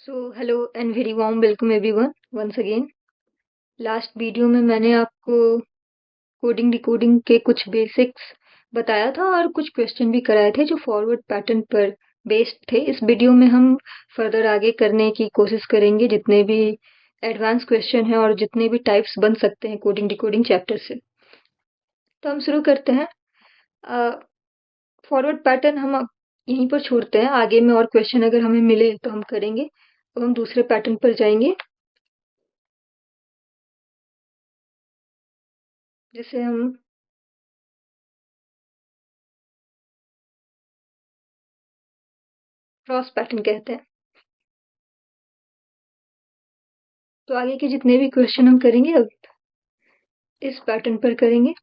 So hello and very warm welcome everyone once again. Last video में मैंने आपको coding decoding के कुछ बेसिक्स बताया था और कुछ क्वेश्चन भी कराए थे जो फॉरवर्ड पैटर्न पर बेस्ड थे। इस वीडियो में हम फर्दर आगे करने की कोशिश करेंगे जितने भी एडवांस क्वेश्चन हैं और जितने भी टाइप्स बन सकते हैं कोडिंग डिकोडिंग चैप्टर से। तो हम शुरू करते हैं। फॉरवर्ड पैटर्न हम अब यहीं पर छोड़ते हैं, आगे में और क्वेश्चन अगर हमें मिले तो हम करेंगे। अब हम दूसरे पैटर्न पर जाएंगे, जिसे हम क्रॉस पैटर्न कहते हैं। तो आगे के जितने भी क्वेश्चन हम करेंगे अब इस पैटर्न पर करेंगे।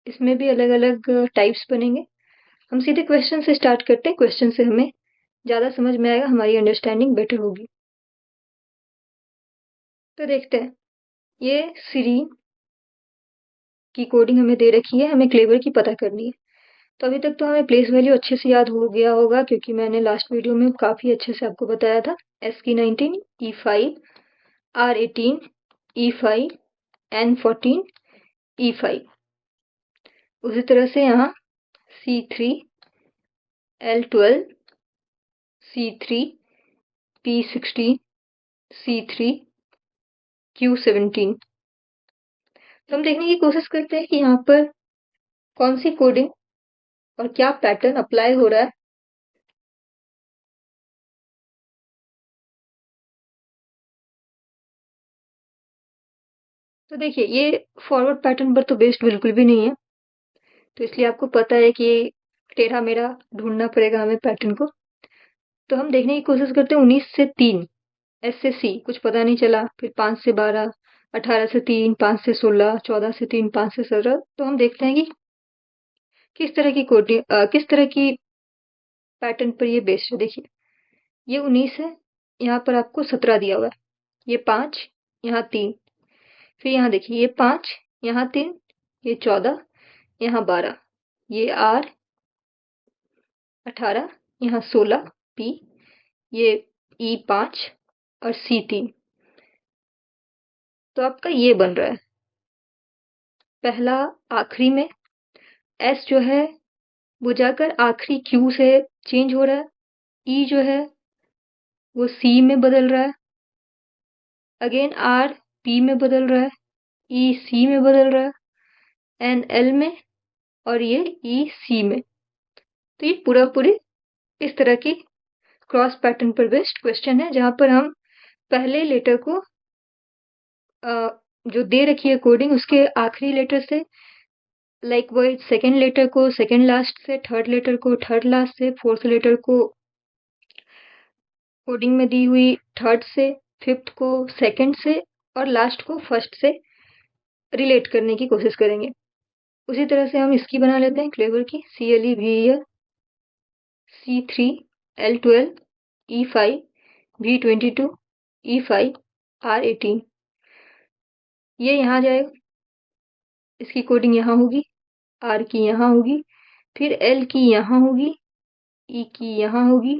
इसमें भी अलग अलग टाइप्स बनेंगे। हम सीधे क्वेश्चन से स्टार्ट करते हैं। क्वेश्चन से हमें ज़्यादा समझ में आएगा, हमारी अंडरस्टैंडिंग बेटर होगी। तो देखते हैं, ये सीरी की कोडिंग हमें दे रखी है, हमें क्लेवर की पता करनी है। तो अभी तक तो हमें प्लेस वैल्यू अच्छे से याद हो गया होगा क्योंकि मैंने लास्ट वीडियो में काफ़ी अच्छे से आपको बताया था। एस की 19, E5, R18, E5, N14, E5। उसी तरह से यहाँ C3, L12, C3, P16, C3, Q17। तो हम देखने की कोशिश करते हैं कि यहाँ पर कौन सी कोडिंग और क्या पैटर्न अप्लाई हो रहा है। तो देखिए, ये फॉरवर्ड पैटर्न पर तो बेस्ड बिल्कुल भी नहीं है, तो इसलिए आपको पता है कि टेढ़ा मेढ़ा ढूंढना पड़ेगा हमें पैटर्न को। तो हम देखने की कोशिश करते हैं 19 से 3, एस से सी कुछ पता नहीं चला, फिर 5 से 12, 18 से 3, 5 से 16, 14 से 3, 5 से 17। तो हम देखते हैं कि किस तरह की कोडिंग किस तरह की पैटर्न पर ये बेस्ड है। देखिए, ये 19 है, यहाँ पर आपको 17 दिया हुआ है, ये 5, यहाँ 3, फिर यहाँ देखिए ये 5, यहाँ 3, ये 14, यहाँ 12, ये R 18, यहाँ 16, P, ये E5 और C3। तो आपका ये बन रहा है। पहला आखिरी में S जो है वो जाकर आखिरी Q से चेंज हो रहा है, E जो है वो C में बदल रहा है, अगेन R P में बदल रहा है, E C में बदल रहा है, N L में, और ये E C में। तो ये पूरा पूरी इस तरह की क्रॉस पैटर्न पर बेस्ड क्वेश्चन है जहां पर हम पहले लेटर को जो दे रखी है कोडिंग उसके आखिरी लेटर से, लाइक वो सेकेंड लेटर को सेकेंड लास्ट से, थर्ड लेटर को थर्ड लास्ट से, फोर्थ लेटर को कोडिंग में दी हुई थर्ड से, फिफ्थ को सेकेंड से और लास्ट को फर्स्ट से रिलेट करने की कोशिश करेंगे। उसी तरह से हम इसकी बना लेते हैं क्लेवर की। CLE VEL, C3, L12, E5, V22, E5, R18। ये यहाँ जाएगा, इसकी कोडिंग यहाँ होगी, R की यहाँ होगी, फिर L की यहाँ होगी, E की यहाँ होगी,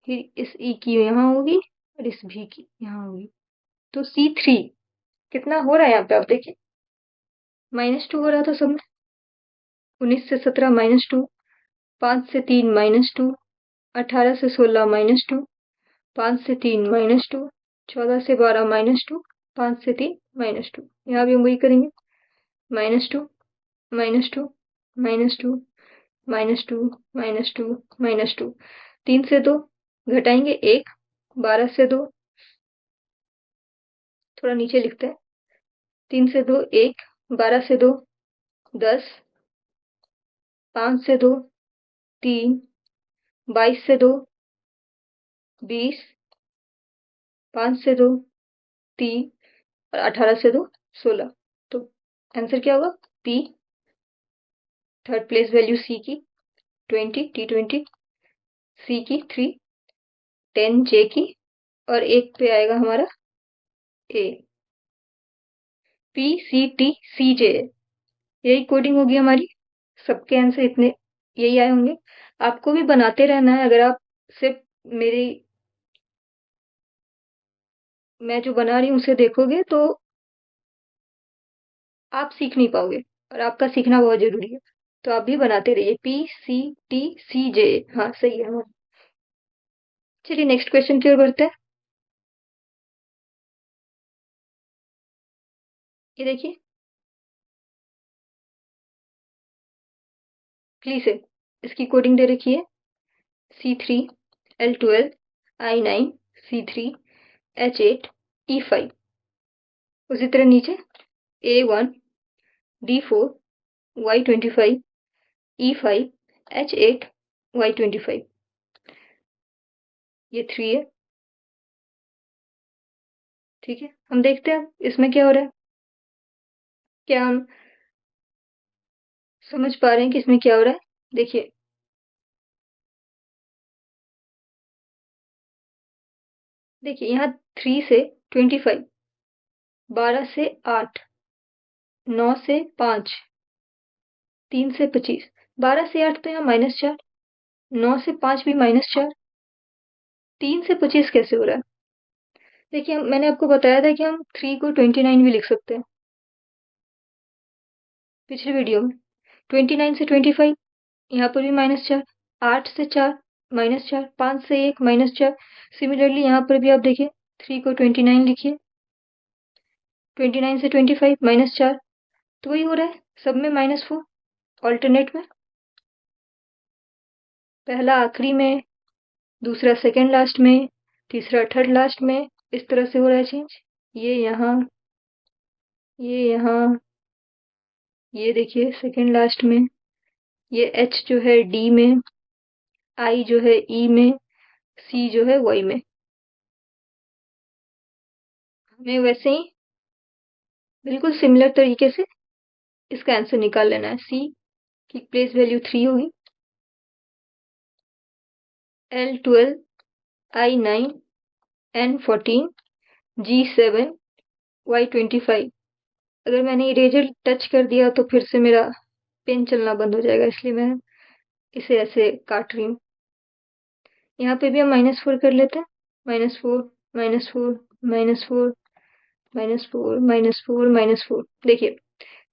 फिर इस E की यहाँ होगी और इस V की यहाँ होगी। तो C3 कितना हो रहा है यहाँ पे आप देखिए, -2 हो रहा था सब में। 19 से 17 -2, 5 से 3 -2, 18 से 16 -2, 5 से 3 -2, 14 से 12 -2, 5 से 3 -2। यहाँ भी हम वही करेंगे, -2, -2, -2, -2, -2, -2। 3 से 2 घटाएंगे 1, 12 से 2 थोड़ा नीचे लिखते हैं, 3 से 2 1, 12 से 2 10, 5 से 2 3, 22 से 2 20, 5 से 2 3 और 18 से 2 16। तो आंसर क्या होगा? P, third place value C की 20, T20, C की 3, 10 J की, और 1 पे आएगा हमारा A। P C T C J, यही कोडिंग होगी हमारी। सबके आंसर इतने यही आए होंगे। आपको भी बनाते रहना है, अगर आप सिर्फ मेरी मैं जो बना रही हूँ उसे देखोगे तो आप सीख नहीं पाओगे, और आपका सीखना बहुत जरूरी है। तो आप भी बनाते रहिए। PCTCJ। हाँ सही है हमारा। चलिए नेक्स्ट क्वेश्चन की ओर बढ़ते हैं। ये देखिए, प्लीज है, इसकी कोडिंग दे रखी है C3L12I9C3H8E5। उसी तरह नीचे A1D4Y25E5H8Y25। ये 3 है। ठीक है, हम देखते हैं इसमें क्या हो रहा है। क्या हम समझ पा रहे हैं कि इसमें क्या हो रहा है? देखिए, देखिए यहाँ 3 से 25, 12 से 8, 9 से 5, 3 से 25, 12 से 8 तो यहाँ -4, 9 से 5 भी -4, 3 से 25 कैसे हो रहा है? देखिए, मैंने आपको बताया था कि हम 3 को 29 भी लिख सकते हैं पिछले वीडियो में। 29 से 25, यहाँ पर भी -4, 8 से 4 -4, 5 से 1 -4। सिमिलरली यहाँ पर भी आप देखिए, 3 को 29 लिखिए, 29 से 25 -4, तो वही हो रहा है, सब में -4, ऑल्टरनेट में। पहला आखिरी में, दूसरा सेकंड लास्ट में, तीसरा थर्ड लास्ट में, इस तरह से हो रहा है चेंज। ये यहाँ, ये यहाँ, ये देखिए सेकंड लास्ट में, ये H जो है D में, I जो है E में, C जो है Y में। हमें वैसे ही बिल्कुल सिमिलर तरीके से इसका आंसर निकाल लेना है। C की प्लेस वैल्यू 3 होगी, L12I9N14G7Y25। अगर मैंने इरेजर टच कर दिया तो फिर से मेरा पेन चलना बंद हो जाएगा, इसलिए मैं इसे ऐसे काट रही हूँ। यहाँ पे भी हम -4 कर लेते हैं। -4, -4, -4, -4, -4, -4। देखिए,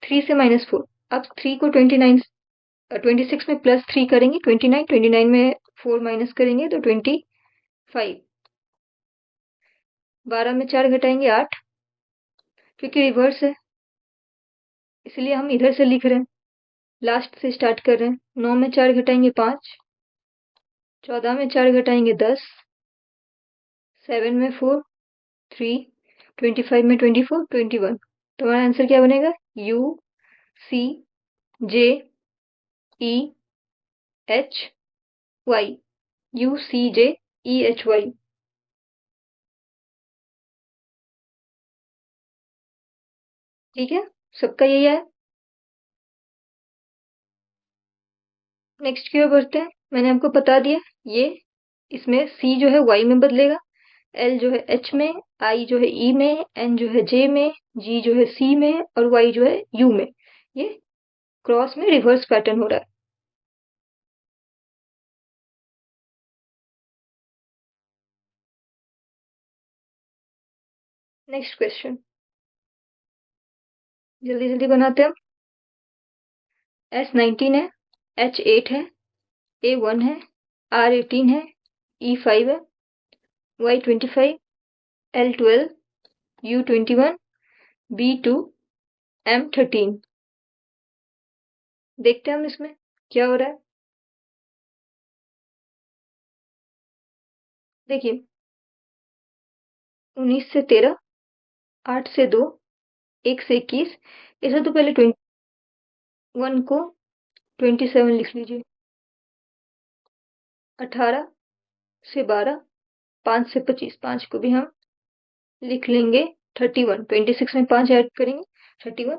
3 से -4। अब 3 को 26 में +3 करेंगे, 29, 29 में 4 माइनस करेंगे तो 25, 12 में 4 घटाएंगे 8, क्योंकि रिवर्स है इसलिए हम इधर से लिख रहे हैं, लास्ट से स्टार्ट कर रहे हैं। 9 में 4 घटाएंगे 5, 14 में 4 घटाएंगे 10, 7 में 4, 3, 25 में 24, 21। तो हमारा आंसर क्या बनेगा? UCJEHY। UCJEHY। ठीक है, सबका यही है। नेक्स्ट की ओर बढ़ते हैं। मैंने आपको बता दिया, ये इसमें C जो है Y में बदलेगा, L जो है H में, I जो है E में, N जो है J में, G जो है C में और Y जो है U में। ये क्रॉस में रिवर्स पैटर्न हो रहा है। नेक्स्ट क्वेश्चन, जल्दी जल्दी बनाते हैं। S19 है, H8 है, A1 है, R18 है, E5 है, Y25, L12, U21, B2, M13। देखते हैं हम इसमें क्या हो रहा है। देखिए, 19 से 13, 8 से 2, 1 से 21। इसे तो पहले 21 को 27 लिख लीजिए। 18 से 12, 5 से 25, 5 को भी हम लिख लेंगे 31। 26 में 5 ऐड करेंगे 31।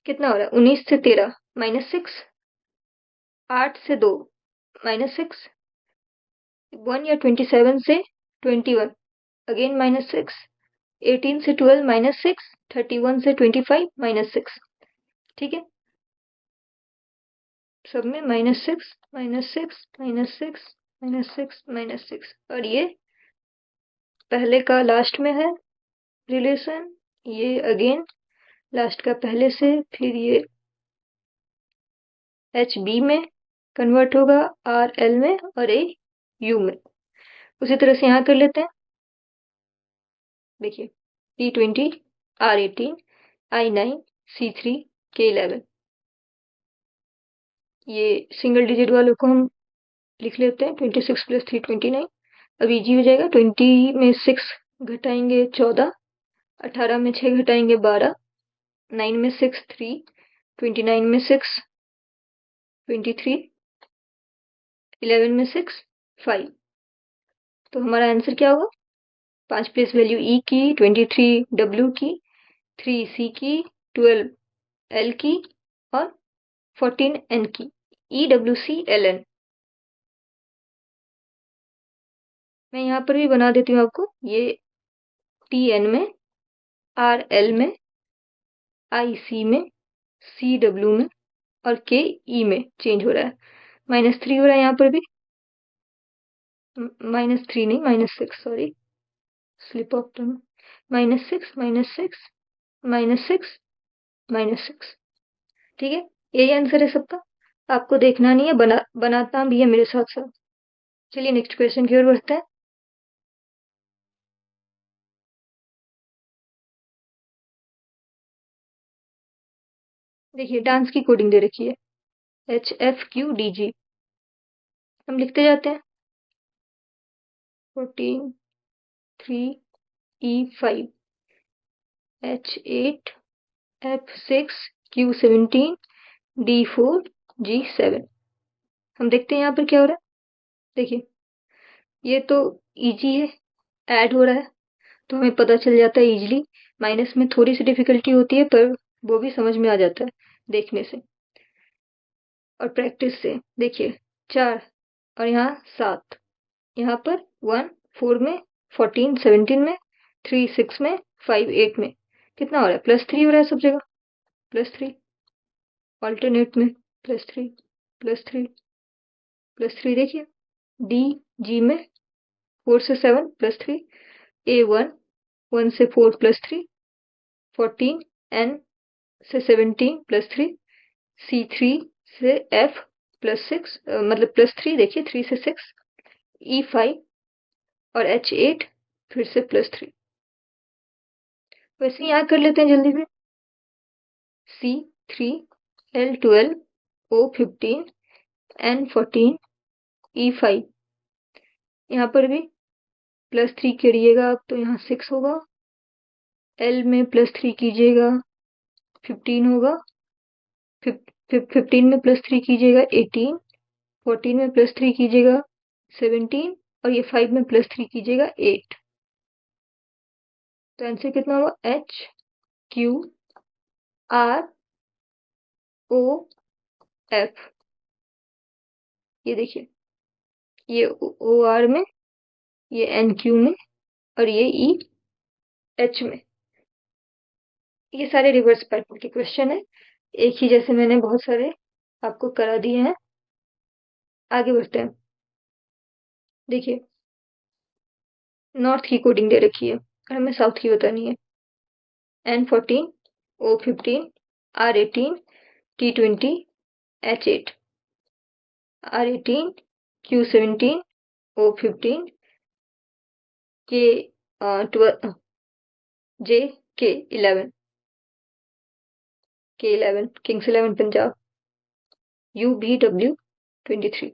कितना हो रहा है? 19 से 13 -6, 8 से 2 -6, 1 या 27 से 21 अगेन -6, 18 से 12 -6, 31 से 25 -6। ठीक है, सब में -6, -6, -6, -6, -6, -6 और ये पहले का लास्ट में है रिलेशन, ये अगेन लास्ट का पहले से, फिर ये एच बी में कन्वर्ट होगा, आर एल में और ए यू में। उसी तरह से यहाँ कर लेते हैं। देखिए T20 R18 I9 C3 K11, ये सिंगल डिजिट वालों को हम लिख लेते हैं 26 + 3 29। अब इजी हो जाएगा। 20 में 6 घटाएंगे 14, 18 में 6 घटाएंगे 12, 9 में 6 3, 29 में 6 23, 11 में 6 5। तो हमारा आंसर क्या होगा? 5 प्लेस वैल्यू ई की, 23 डब्ल्यू की, 3 सी की, 12 एल की और 14 एन की। EWCLN। मैं यहाँ पर भी बना देती हूँ आपको। ये TN में, RL में, IC में, CW में और KE में चेंज हो रहा है। -3 हो रहा है यहाँ पर भी। -3 नहीं, -6, सॉरी, स्लिप ऑफ टंग। -6, -6, -6, -6। ठीक है, यही आंसर है सबका। आपको देखना नहीं है, बनाता भी है मेरे साथ साथ। चलिए नेक्स्ट क्वेश्चन की ओर बढ़ते हैं। देखिए डांस की कोडिंग दे रखी है HFQDG। हम लिखते जाते हैं। 14 3 E5 H8 F6 Q17 D4 G7। हम देखते हैं यहाँ पर क्या हो रहा है। देखिए ये तो इजी है, ऐड हो रहा है तो हमें पता चल जाता है इजीली। माइनस में थोड़ी सी डिफिकल्टी होती है पर वो भी समझ में आ जाता है देखने से और प्रैक्टिस से। देखिए 4 और यहाँ 7, यहाँ पर 1 4 में, 14 17 में, 3 6 में, 5 8 में कितना हो रहा है? +3 हो रहा है सब जगह। +3 ऑल्टरनेट में, +3 +3 +3। देखिए डी जी में 4 से 7 +3, A1 1 से 4 +3, 14 N से 17 +3, C3 से F +6 मतलब +3। देखिए 3 से 6, E5 और H8 फिर से +3। वैसे यहाँ कर लेते हैं जल्दी से। C3 L12 O15 N14 E5। यहाँ पर भी +3 करिएगा आप तो यहाँ 6 होगा। L में +3 कीजिएगा 15 होगा। 15 में +3 कीजिएगा 18, 14 में +3 कीजिएगा 17 और ये 5 में +3 कीजिएगा 8। तो आंसर कितना हुआ? HQROF। ये देखिए ये OR में, ये NQ में और ये EH में। ये सारे रिवर्स पैटर्न के क्वेश्चन है, एक ही जैसे मैंने बहुत सारे आपको करा दिए हैं। आगे बढ़ते हैं। देखिए नॉर्थ की कोडिंग दे रखी है और हमें साउथ की बतानी है। N14 O15 R18 T20 H8 R18 Q17 O15 K12 JK11 K11 Kings 11 Punjab UBW23।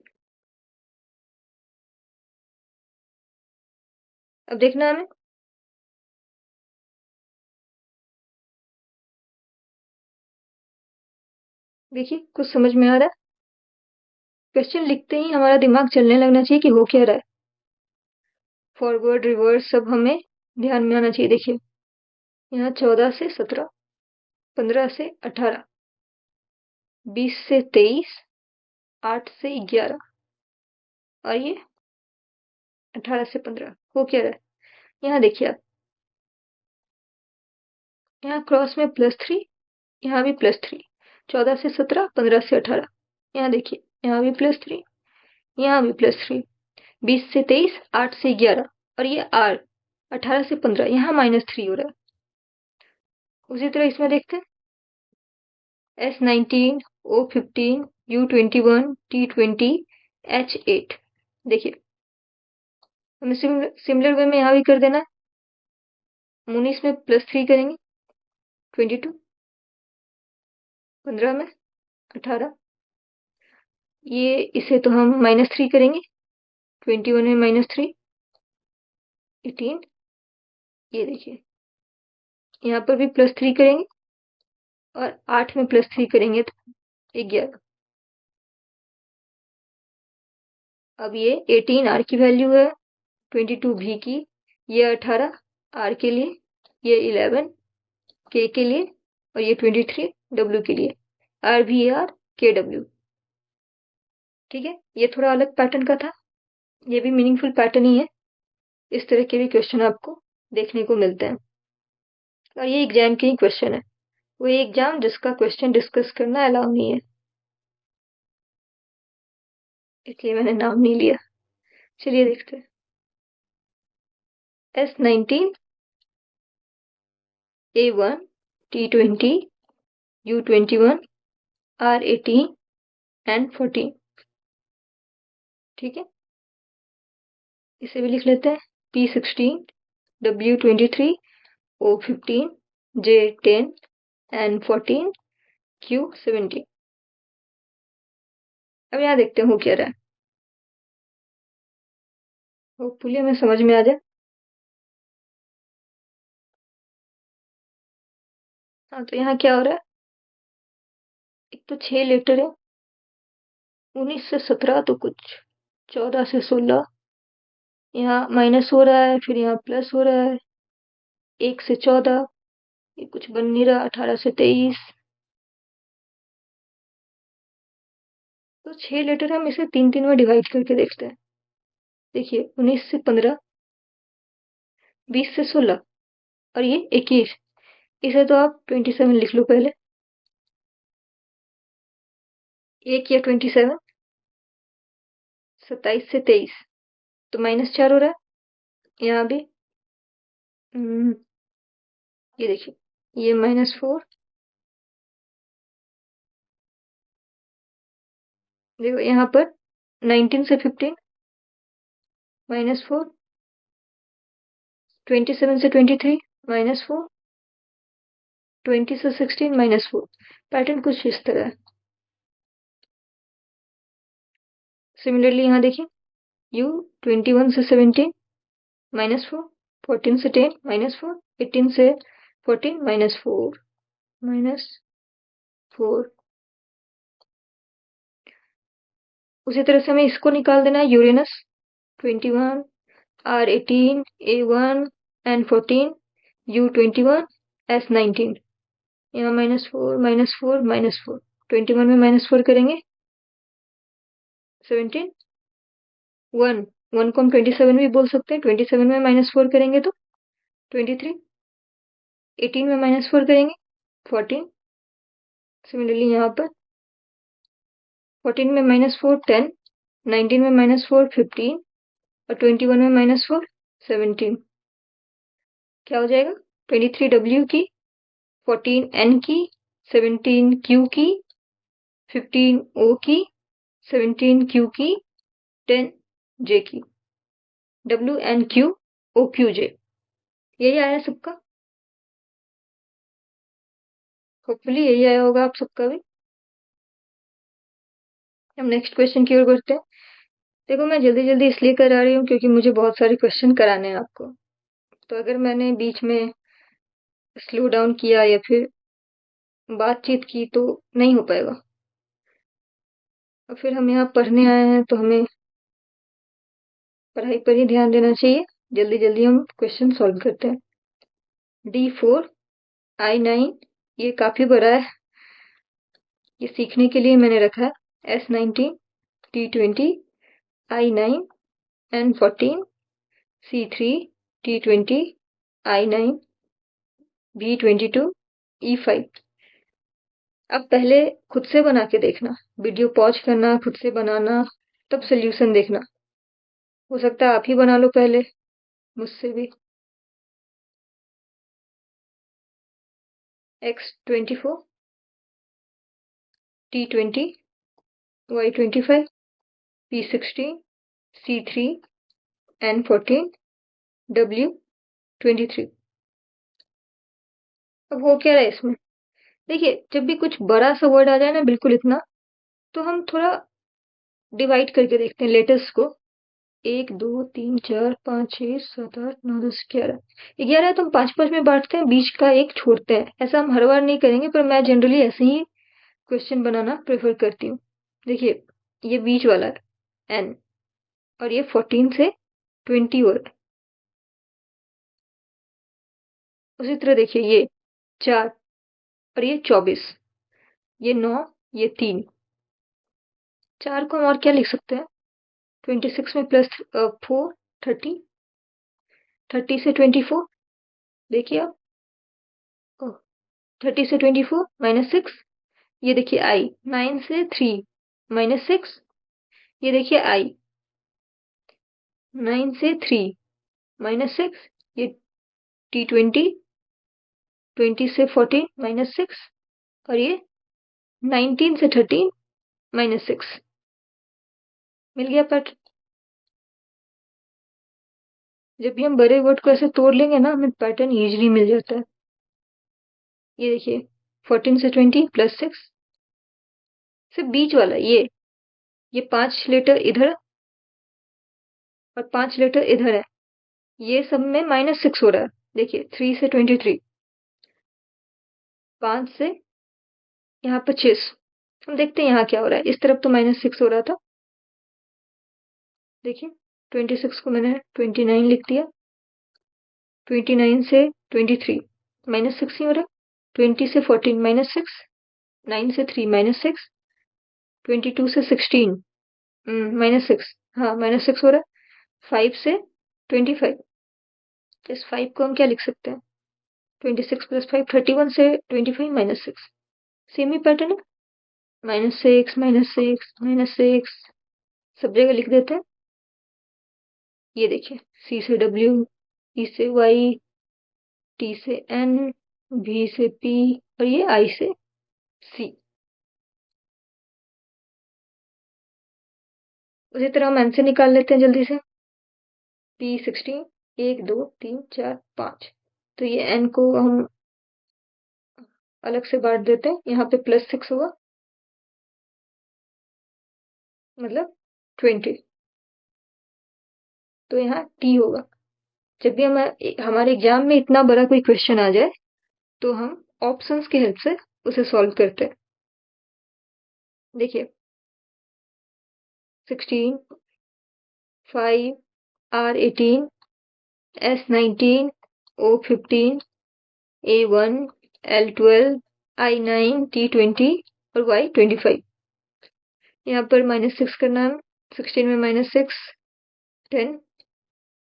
अब देखना हमें। देखिए कुछ समझ में आ रहा है? क्वेश्चन लिखते ही हमारा दिमाग चलने लगना चाहिए कि हो क्या रहा है। फॉरवर्ड रिवर्स सब हमें ध्यान में आना चाहिए। देखिए यहाँ 14 से 17, 15 से 18, 20 से 23, 8 से 11 और ये 18 से 15 हो क्या रहा है? यहाँ देखिए आप, यहाँ क्रॉस में +3, यहाँ भी +3, 14 से 17, 15 से 18। यहाँ देखिए यहाँ भी +3, यहाँ भी +3, 20 से 23, 8 से 11 और ये R 18 से 15, यहाँ -3 हो रहा है। उसी तरह इसमें देखते हैं, S19, O15, U21, T20, H8। देखिए, हमें सिमिलर वे में यहाँ भी कर देना है। 19 में +3 करेंगे, 22, 15 में 18, ये इसे तो हम -3 करेंगे, 21 में -3, 18, ये देखिए, यहाँ पर भी +3 करेंगे और 8 में +3 करेंगे तो 11। अब ये 18 R की वैल्यू है, 22 V की, ये 18 R के लिए, ये 11 K के लिए और ये 23 W के लिए, RVR KW। ठीक है, ये थोड़ा अलग पैटर्न का था, ये भी मीनिंगफुल पैटर्न ही है। इस तरह के भी क्वेश्चन आपको देखने को मिलते हैं और ये एग्जाम के ही क्वेश्चन है, वो एग्जाम जिसका क्वेश्चन डिस्कस करना अलाउ नहीं है, इसलिए मैंने नाम नहीं लिया। चलिए देखते हैं। S19, A1, T20, U21, R18 and 14। ठीक है, इसे भी लिख लेते हैं, P16, W23, O15, J10 and 14, Q17। अब यहाँ देखते हैं हो क्या रहा है, होपफुली हमें समझ में आ जाए। हाँ, तो यहाँ क्या हो रहा है, एक तो 6 लेटर है, 19 से 17 तो कुछ 14 से 16, यहाँ माइनस हो रहा है, फिर यहाँ प्लस हो रहा है, 1 से 14, ये कुछ बन नहीं रहा, 18 से 23। तो 6 लेटर हम इसे 3-3 में डिवाइड करके देखते हैं। देखिए, 19 से 15, 20 से 16 और ये 21। इसे तो आप 27 लिख लो पहले, 1 या 27, 27 से 23 तो -4 हो रहा है। यहाँ भी ये देखिए, ये -4, देखो यहाँ पर 19 से 15 -4, 27 से 23 -4, 20 से 16 -4। पैटर्न कुछ इस तरह है। सिमिलरली यहाँ देखिए, U21 से 17 -4, 14 से 10 -4, 18 से 14 -4, -4। उसी तरह से हमें इसको निकाल देना है, Uranus 21, R18, A1 and 14, U21, S19। यहाँ -4, -4, -4, 21 में -4 करेंगे, 17, 1, 1 को हम 27 भी बोल सकते हैं, 27 में -4 करेंगे तो 23, 18 में -4 करेंगे 14। सिमिलरली यहाँ पर 14 में -4 10, 19 में -4 15 और 21 में -4 17। क्या हो जाएगा, 23 W की, 14 N की, 17 Q की, 15 O की, 17 Q की, 10 J की, W N Q O Q J। यही आया सबका, होपफुली यही आया होगा आप सबका भी। हम नेक्स्ट क्वेश्चन की ओर बढ़ते हैं। देखो, मैं जल्दी जल्दी इसलिए करा रही हूँ क्योंकि मुझे बहुत सारे क्वेश्चन कराने हैं आपको, तो अगर मैंने बीच में स्लो डाउन किया या फिर बातचीत की तो नहीं हो पाएगा। और फिर हम यहाँ पढ़ने आए हैं तो हमें पढ़ाई पर ही ध्यान देना चाहिए। जल्दी जल्दी हम क्वेश्चन सॉल्व करते हैं। D4, I9, ये काफी बड़ा है, ये सीखने के लिए मैंने रखा है। S19, T20, I9 N14, C3, T20, I9, V22, E5। अब पहले खुद से बना के देखना, वीडियो पॉज करना, खुद से बनाना, तब सोल्यूशन देखना। हो सकता है आप ही बना लो पहले मुझसे भी। X24, T20, Y25, P16, C3, N14, W23। अब हो क्या रहा है इसमें? देखिए, जब भी कुछ बड़ा सा वर्ड आ जाए ना, बिल्कुल इतना, तो हम थोड़ा डिवाइड करके देखते हैं लेटर्स को। 1 2 3 4 5 6 7 8 9 10 11। 11 तो हम 5-5 में बांटते हैं, बीच का एक छोड़ते हैं। ऐसा हम हर बार नहीं करेंगे, पर मैं जनरली ऐसे ही क्वेश्चन बनाना प्रेफर करती हूँ। देखिए, ये बीच वाला है एन, और ये 14 से 20 हो रहा है। उसी तरह देखिए, ये 4 और ये 24, ये 9, ये 3। 4 को हम और क्या लिख सकते हैं? 26 में प्लस 4, 30, 30 से 24। देखिए आप, 30 से 24 -6। ये देखिए आई, 9 से 3 -6। ये देखिए आई, 9 से 3 -6। ये T20, 20 से 14 -6। और ये 19 से 13 -6। मिल गया पैटर्न। जब भी हम बड़े वर्ड को ऐसे तोड़ लेंगे ना, हमें पैटर्न इजीली मिल जाता है। ये देखिए, 14 से 20 +6। सिर्फ बीच वाला ये 5 लेटर इधर और 5 लेटर इधर है, ये सब में -6 हो रहा है। देखिए, 3 से 23, 5 से यहाँ 25। हम देखते हैं यहाँ क्या हो रहा है। इस तरफ तो -6 हो रहा था। देखिए, 26 को मैंने 29 लिख दिया। 29 से 23 -6 ही हो रहा है। 20 से 14 -6, 9 से 3 -6, 22 से 16 -6। हाँ, -6 हो रहा है। 5 से 25, इस 5 को हम क्या लिख सकते हैं? 26 + 5, 31 से 25 -6। सेम ही पैटर्न है, -6 -6 -6, सब जगह लिख देते हैं। ये देखिए, C से W, E से Y, T से N, V से P, और ये I से C। उसी तरह हम N से निकाल लेते हैं जल्दी से। P16, 1 2 3 4 5। तो ये N को हम अलग से बांट देते हैं। यहाँ पे +6 होगा, मतलब 20। तो यहाँ T होगा। जब भी हमारे एग्जाम में इतना बड़ा कोई क्वेश्चन आ जाए, तो हम ऑप्शंस की हेल्प से उसे सॉल्व करते हैं। देखिए, 16, 5, R18, S19, O15, A1, L12, I9, T20 और Y25। यहाँ पर -6 करना है। 16 में -6, 10।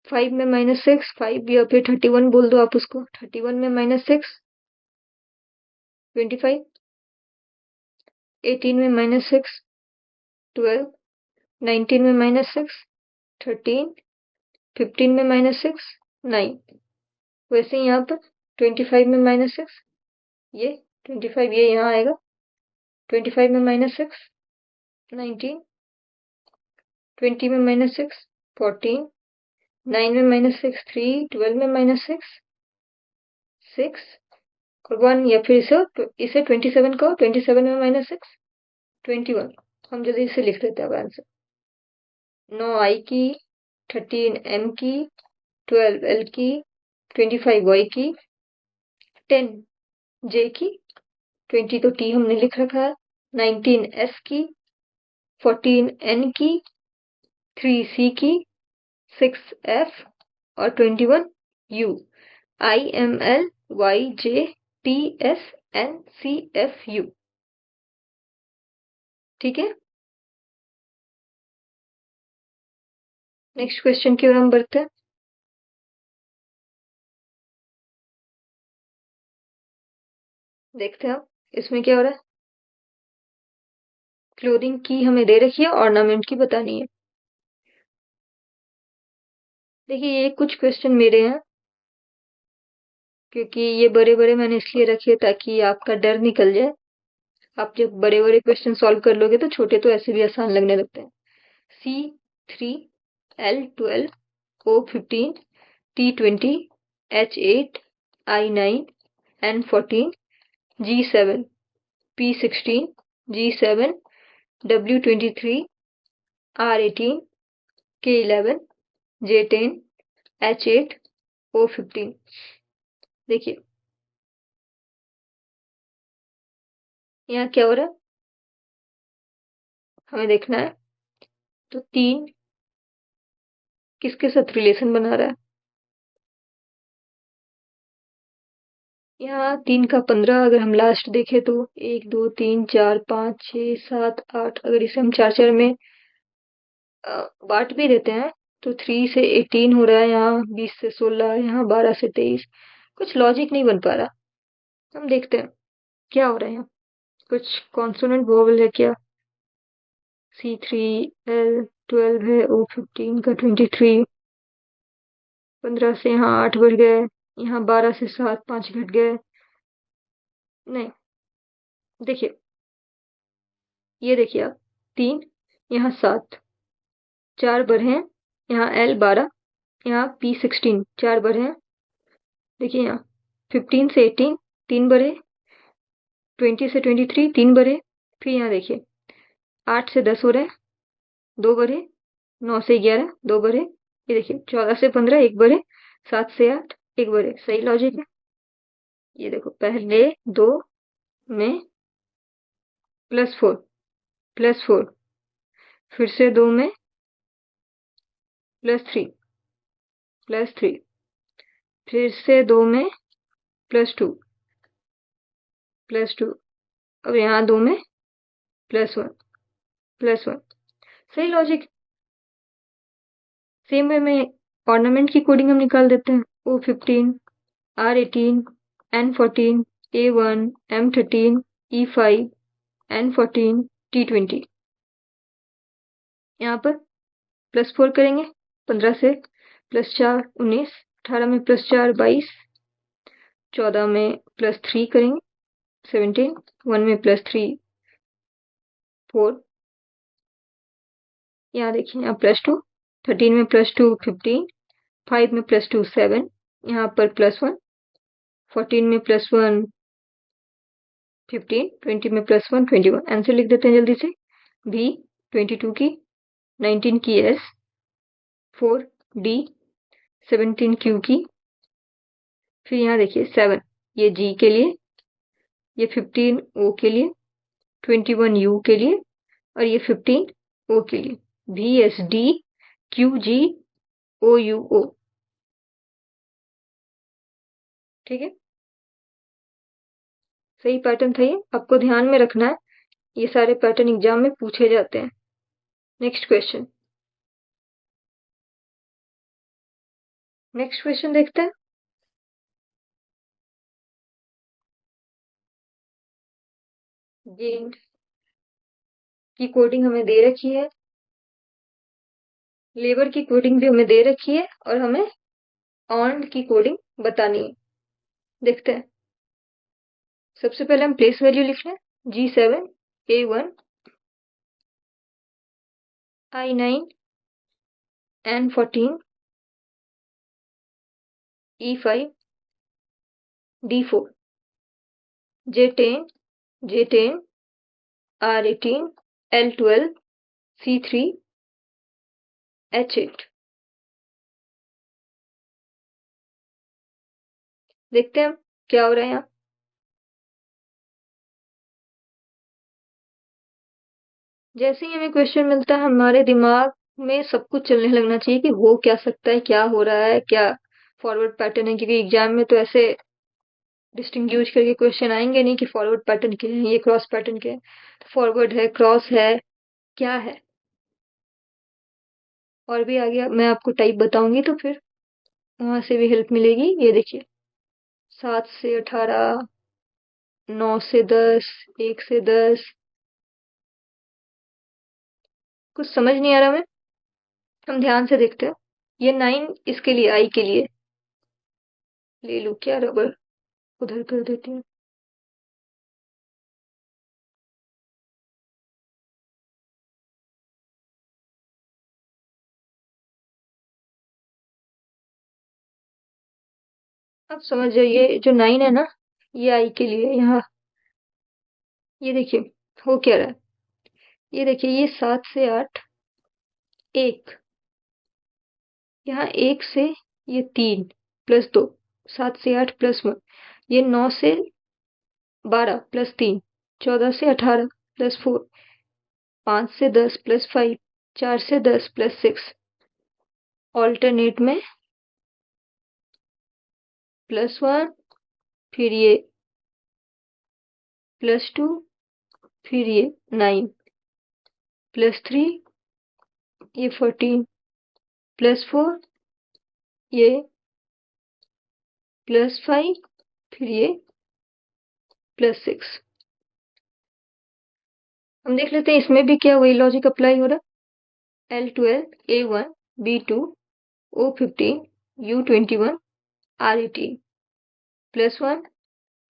5 में -6, 5 या फिर 31 बोल दो आप उसको। 31 में -6, 25। 18 में -6, 12। 19 में -6, 13। 15 में -6, 9। वैसे ही यहाँ पर 25 में -6, ये 25 ये यहाँ आएगा। 25 में -6, 19। 20 में -6, 14। 9 में -6, 3। 12 में -6, 6 और 1, या फिर इसे 27 को 27 में -6, 21। हम जल्दी से लिख लेते हैं अब आंसर। 9 I की, 13 M की, 12 L की, 25 Y की, 10 J की, 20 तो T हमने लिख रखा है, 19 S की, 14 N की, 3 C की, 6 F और 21 U। IMLYJTSNCFU। ठीक है, नेक्स्ट क्वेश्चन की ओर हम बढ़ते हैं। देखते हैं अब इसमें क्या हो रहा है। क्लोथिंग की हमें दे रखी है, ऑर्नामेंट की बतानी है। देखिए, ये कुछ क्वेश्चन मेरे हैं क्योंकि ये बड़े बड़े मैंने इसलिए रखे ताकि आपका डर निकल जाए। आप जब बड़े बड़े क्वेश्चन सॉल्व कर लोगे तो छोटे तो ऐसे भी आसान लगने लगते हैं। C3L12O15 T20 H8 I9 N14 G7 P16 G7 W23 R18 K11 J10 H8 O15। देखिए यहाँ क्या हो रहा है, हमें देखना है। तो 3 किसके साथ रिलेशन बना रहा है? यहाँ 3 का 15, अगर हम लास्ट देखें तो 1 2 3 4 5 6 7 8, अगर इसे हम 4 में बांट भी देते हैं तो 3 से 18 हो रहा है, यहाँ 20 से 16, यहाँ 12 से 23। कुछ लॉजिक नहीं बन पा रहा। हम देखते हैं क्या हो रहा है यहाँ। कुछ कॉन्सोनेंट वोवेल है क्या? C3L12 है, O15 का 23, 15 से यहाँ 8 बढ़ गए, यहाँ 12 से 7 5 घट गए। नहीं, देखिए ये देखिए आप 3, यहाँ 7, 4 बढ़े हैं, यहाँ L12, यहाँ P16, 4 बढ़े हैं। देखिए यहाँ 15 से 18 3 बढ़े, 20 से 23 3 बढ़े। फिर यहाँ देखिए 8 से 10 हो रहे हैं, 2 बढ़े, 9 से 11 2 बढ़े, ये देखिए 14 से 15 1 बढ़े, 7 से 8 1 बढ़े। सही लॉजिक है। ये देखो पहले 2 में +4 +4, फिर से 2 में +3 +3, फिर से 2 में +2 +2, अब यहाँ 2 में +1 +1। सही लॉजिक। सेम वे में ऑर्नामेंट की कोडिंग हम निकाल देते हैं। O15 R18 N14 A1 M13 E5 N14 T20। यहाँ पर +4 करेंगे, 15 से +4 19, 18 में +4 22, 14 में +3 करेंगे 17, 1 में +3 4, यहाँ देखिए यहाँ +2, 13 में +2 15, 5 में +2 7, यहाँ पर +1, 14 में +1 15, 20 में +1 21। आंसर लिख देते हैं जल्दी से। B 22 की, 19 की S, 4 D, 17 Q की, फिर यहाँ देखिए 7 ये G के लिए, ये 15 O के लिए, 21 U के लिए, और ये 15 O के लिए। V S D Q G O U O। ठीक है, सही पैटर्न था ये, आपको ध्यान में रखना है। ये सारे पैटर्न एग्जाम में पूछे जाते हैं। नेक्स्ट क्वेश्चन देखते हैं। जीन की कोडिंग हमें दे रखी है, लेबर की कोडिंग भी हमें दे रखी है, और हमें ऑन की कोडिंग बतानी है। देखते हैं। सबसे पहले हम प्लेस वैल्यू लिख लें। G7 A1 I9 N14 E5 D4 J10 J10 R18 L12 C3 H8। देखते हैं क्या हो रहा है यहाँ। जैसे ही हमें क्वेश्चन मिलता है, हमारे दिमाग में सब कुछ चलने लगना चाहिए कि हो क्या सकता है, क्या हो रहा है, क्या फॉरवर्ड पैटर्न है। क्योंकि एग्जाम में तो ऐसे डिस्टिंग्विश करके क्वेश्चन आएंगे नहीं कि फॉरवर्ड पैटर्न के हैं, ये क्रॉस पैटर्न के हैं। फॉरवर्ड है, क्रॉस है, क्या है। और भी आगे मैं आपको टाइप बताऊंगी तो फिर वहां से भी हेल्प मिलेगी। ये देखिए 7 से 18, 9 से 10, 1 से 10। कुछ समझ नहीं आ रहा मैं, हम ध्यान से देखते हैं। ये 9 इसके लिए, आई के लिए ले लू क्या रबर। उधर कर देती हूँ। अब समझ जाइए, जो 9 है ना, ये आई के लिए यहाँ, ये देखिए हो क्या रहा है। ये देखिए, ये 7 से 8, 1, यहाँ 1 से ये 3 प्लस 2, 7 से 8 प्लस 1, ये 9 से 12 प्लस 3, 14 से 18 प्लस 4, 5 से 10 प्लस 5, 4 से 10 प्लस 6, ऑल्टरनेट में +1, फिर ये +2, फिर ये 9, +3, ये 14, +4, ये +5, फिर ये +6। हम देख लेते हैं इसमें भी क्या वही लॉजिक अप्लाई हो रहा है। L12, A1, B2, O15, U21, R18, +1,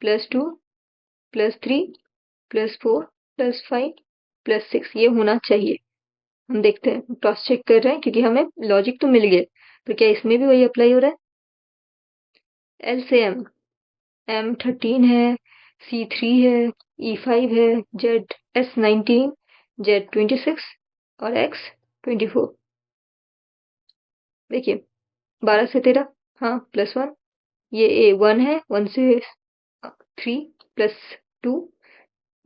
+2, +3, +4, +5, +6, ये होना चाहिए। हम देखते हैं, क्रॉस चेक कर रहे हैं, क्योंकि हमें लॉजिक तो मिल गया, तो क्या इसमें भी वही अप्लाई हो रहा है। L से M13 है, C3 है, E5 है, Z S19, Z26 और X24। देखिए 12 से 13, हाँ +1, ये A1 है, 1 से 3 +2,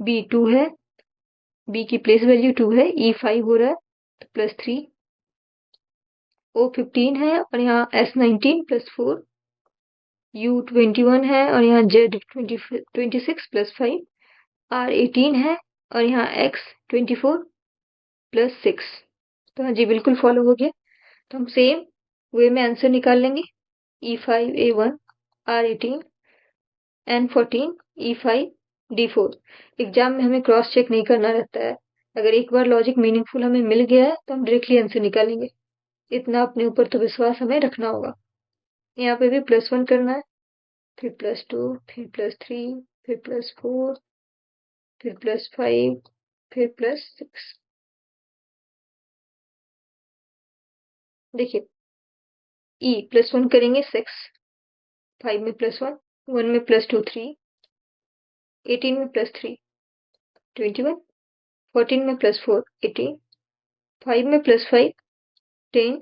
B2 है, B की प्लेस वैल्यू 2 है, E5 हो रहा है तो +3, O15 है और यहाँ S19 +4, U21 है और यहाँ Z26 +5, R18 है और यहाँ X24 +6। तो हाँ जी, बिल्कुल फॉलो हो गया। तो हम सेम वे में आंसर निकाल लेंगे। E5, A1, R18, N14, E5, D4। Exam में हमें क्रॉस चेक नहीं करना रहता है। अगर एक बार लॉजिक मीनिंगफुल हमें मिल गया है तो हम डायरेक्टली आंसर निकालेंगे। इतना अपने ऊपर तो विश्वास हमें रखना होगा। यहाँ पे भी +1 करना है, फिर +2, फिर +3, फिर +4, फिर +5, फिर +6। देखिए E +1 करेंगे 6, 5 में +1, 1 में +2 3, 18 में +3 21, 14 में +4 18, 5 में +5 10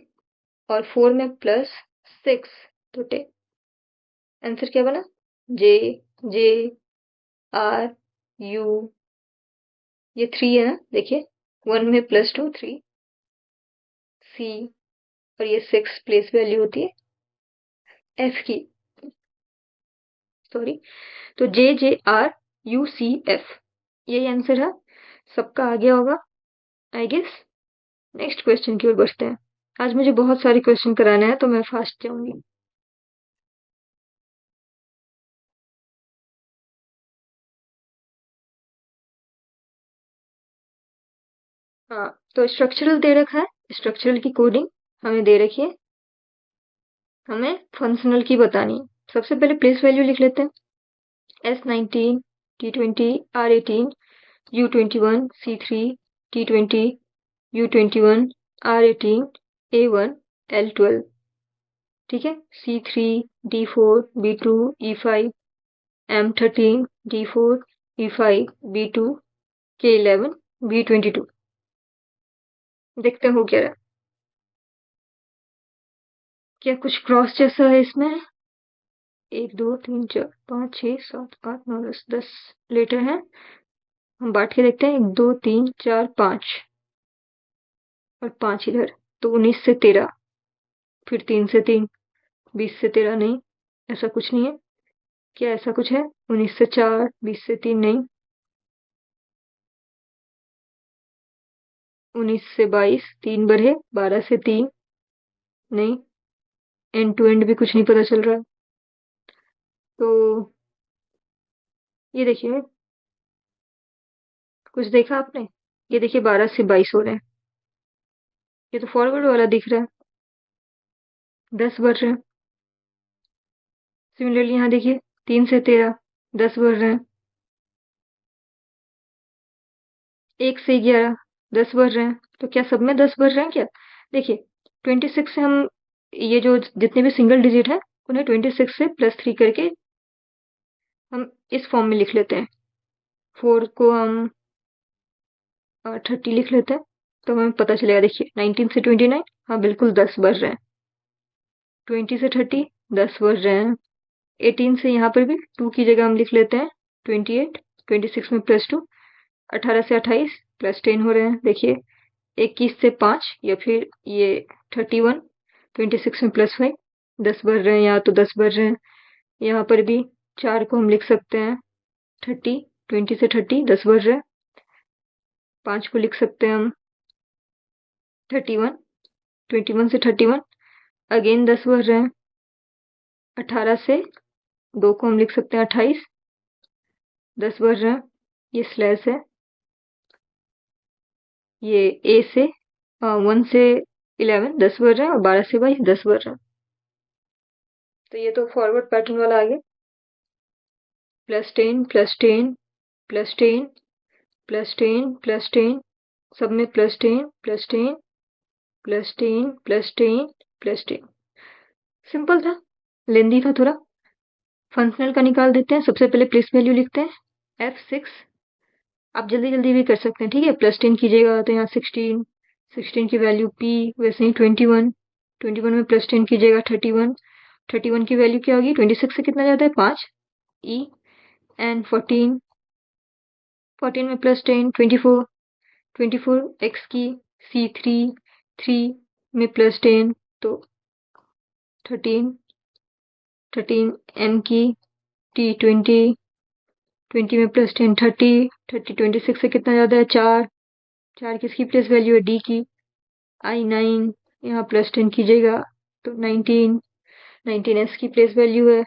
और 4 में +6 तो 10। आंसर क्या बना? J J R U, ये 3 है ना, देखिए 1 में +2 3, C और ये 6 प्लेस वैल्यू होती है F की, सॉरी, तो JJRUCF यही आंसर है। सबका आ गया होगा आई गेस। नेक्स्ट क्वेश्चन की ओर बढ़ते हैं। आज मुझे बहुत सारे क्वेश्चन कराना है तो मैं फास्ट जाऊंगी। हाँ, तो स्ट्रक्चरल दे रखा है, स्ट्रक्चरल की कोडिंग हमें दे रखी है, हमें फंक्शनल की बतानी है। सबसे पहले प्लेस वैल्यू लिख लेते हैं। S19, T20, R18, U21, C3, T20, U21, R18, A1, L12, ठीक है। C3, D4, B2, E5, M13, D4, E5, B2, K11, B22। देखते हैं हो क्या रहा है। क्या कुछ क्रॉस जैसा है इसमें? 1 2 3 4 5 6 7 8 9 10, 10 लेटर हैं। हम बांट के देखते हैं, 1 2 3 4 5 और 5 इधर, तो 19 से 13, फिर 3 से 3, 20 से 13 नहीं, ऐसा कुछ नहीं है। क्या ऐसा कुछ है? 19 से 4, 20 से 3 नहीं, 19 से 22 3 बढ़े, 12 से 3 नहीं, एंड टू एंड भी कुछ नहीं पता चल रहा है। तो ये देखिए, कुछ देखा आपने? ये देखिए 12 से 22 हो रहे हैं, ये तो फॉरवर्ड वाला दिख रहा है, 10 बढ़ रहे हैं। सिमिलरली यहाँ देखिए 3 से 13, 10 बढ़ रहे हैं। 1 से 11 10 बढ़ रहे हैं। तो क्या सब में 10 बढ़ रहे हैं क्या? देखिए 26 से हम ये जो जितने भी सिंगल डिजिट है उन्हें 26 से +3 करके हम इस फॉर्म में लिख लेते हैं। 4 को हम 30 लिख लेते हैं, तो हमें पता चलेगा। देखिए 19 से 29, हाँ बिल्कुल 10 बढ़ रहे हैं। 20 से 30 10 बढ़ रहे हैं। 18 से यहाँ पर भी 2 की जगह हम लिख लेते हैं 28। 26 में +2, 18 से 28 +10 हो रहे हैं। देखिए 21 से 5 या फिर ये 31, 26 में +5 10 बढ़ रहे हैं, यहाँ तो 10 बढ़ रहे हैं। यहाँ पर भी 4 को हम लिख सकते हैं 30। 20 से 30 10 बढ़ रहे हैं। 5 को लिख सकते हैं हम 31। 21 से 31 अगेन 10 बढ़ रहे हैं। 18 से 2 को हम लिख सकते हैं 28, 10 बढ़ रहे हैं। ये स्लैश है। ये ए से 1 से 11 10 बढ़ रहा है, और 12 से 22 10 बढ़ रहा है। तो ये तो फॉरवर्ड पैटर्न वाला आ गया। +10 +10 +10 +10 +10, सब में +10 +10 +10 +10 +10। सिंपल था, लेंदी था थोड़ा। फंक्शनल का निकाल देते हैं। सबसे पहले प्लेस वैल्यू लिखते हैं F6। आप जल्दी जल्दी भी कर सकते हैं, ठीक है। +10 कीजिएगा तो यहाँ 16, 16 की वैल्यू P, वैसे ही 21, 21 में +10 कीजिएगा 31, 31 की वैल्यू क्या होगी? 26 से कितना जाता है? 5 E, एंड 14, 14 में +10 24, 24 X की C3, 3 में +10 तो 13, 13 M की T20, 20 में +10 30, 30 26 से कितना जाता है? 4, 4 किसकी प्लेस वैल्यू है? D की। I9 यहाँ +10 कीजिएगा तो 19, 19 S की प्लेस वैल्यू है।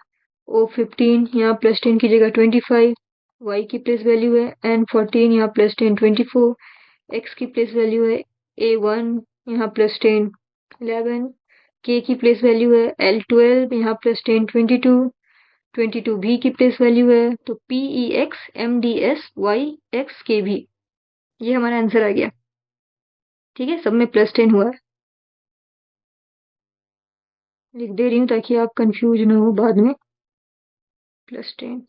O15 यहाँ +10 कीजिएगा 25, Y की प्लेस वैल्यू है। N14 यहाँ +10 24, X की प्लेस वैल्यू है। A1 यहाँ +10 11, K की प्लेस वैल्यू है। L12 यहाँ +10 22, 22 V की प्लेस वैल्यू है। तो PEX MDS YX KB, ये हमारा आंसर आ गया। ठीक है, सब में +10 हुआ है। लिख दे रही हूँ ताकि आप कंफ्यूज ना हो बाद में। +10।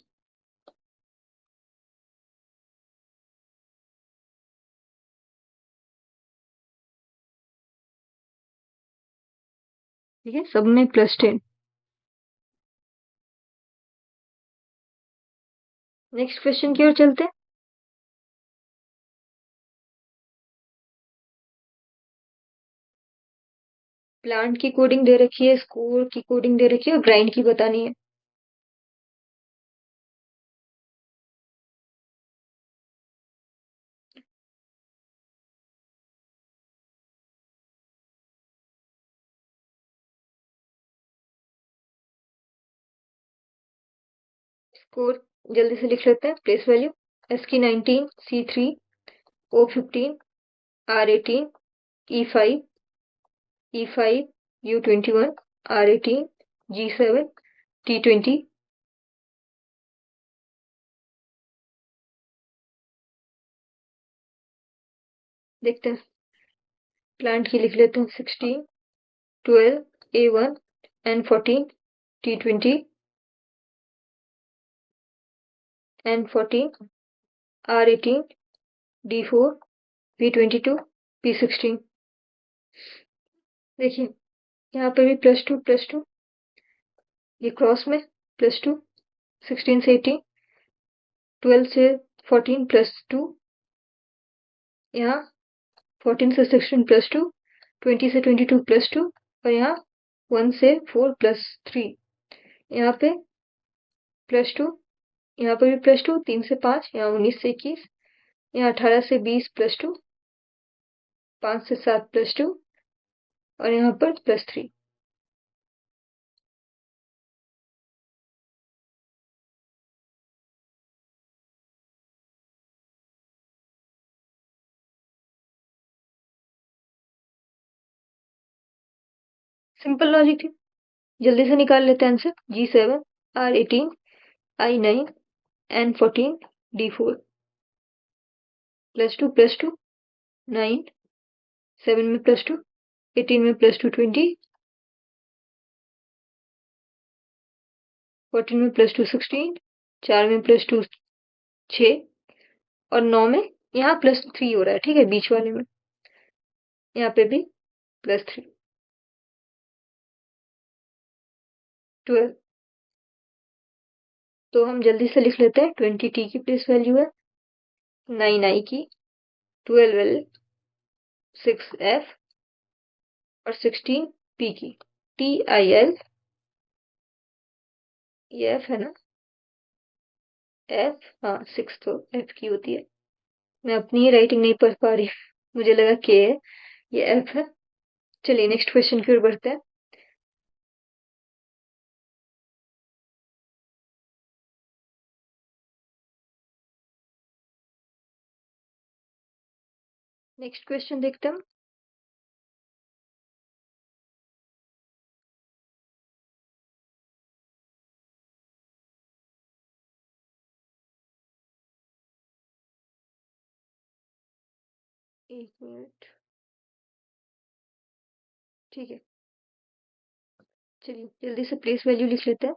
ठीक है, सब में +10। नेक्स्ट क्वेश्चन की ओर चलते हैं। प्लांट की कोडिंग दे रखी है, स्कोर की कोडिंग दे रखी है, और ग्राइंड की बतानी है। स्कोर जल्दी से लिख लेते हैं। प्लेस वैल्यू S की 19, C3, O15, R18, E5, E5, U21, R18, G7, T20। देखते हैं। प्लांट की लिख लेते हैं 16, 12, A1, N14, T20, N14, R18, D4, P22, P16। देखिए यहाँ पे भी +2 ये क्रॉस में +2, 16 से 18, 12 से 14 +2, यहाँ 14 से 16 +2, 20 से 22 +2, और यहाँ 1 से 4 +3। यहाँ पे +2, यहाँ पर भी +2, 3 से 5, यहाँ 19 से 21, यहाँ 18 से 20 +2, 5 से 7 +2, और यहाँ पर +3। सिंपल लॉजिक थी, जल्दी से निकाल लेते हैं answer. G7, R18, I9, N14 D4 +2 +2 9 7 में +2 18 में +2 20 14 में +2 16 4 में +2 6 और 9 में यहाँ +3 हो रहा है, ठीक है, बीच वाले में यहाँ पे भी +3 12। तो हम जल्दी से लिख लेते हैं। 20t की प्लेस वैल्यू है, 9i की, 12l, 6f और 16p की। TIL, ये f है ना, f, हाँ 6 तो f की होती है। मैं अपनी ही राइटिंग नहीं पढ़ पा रही, मुझे लगा k है, ये f है। चलिए नेक्स्ट क्वेश्चन की ओर बढ़ते हैं। नेक्स्ट क्वेश्चन देखते हैं। एक मिनट, ठीक है, चलिए जल्दी से प्लेस वैल्यू लिख लेते हैं।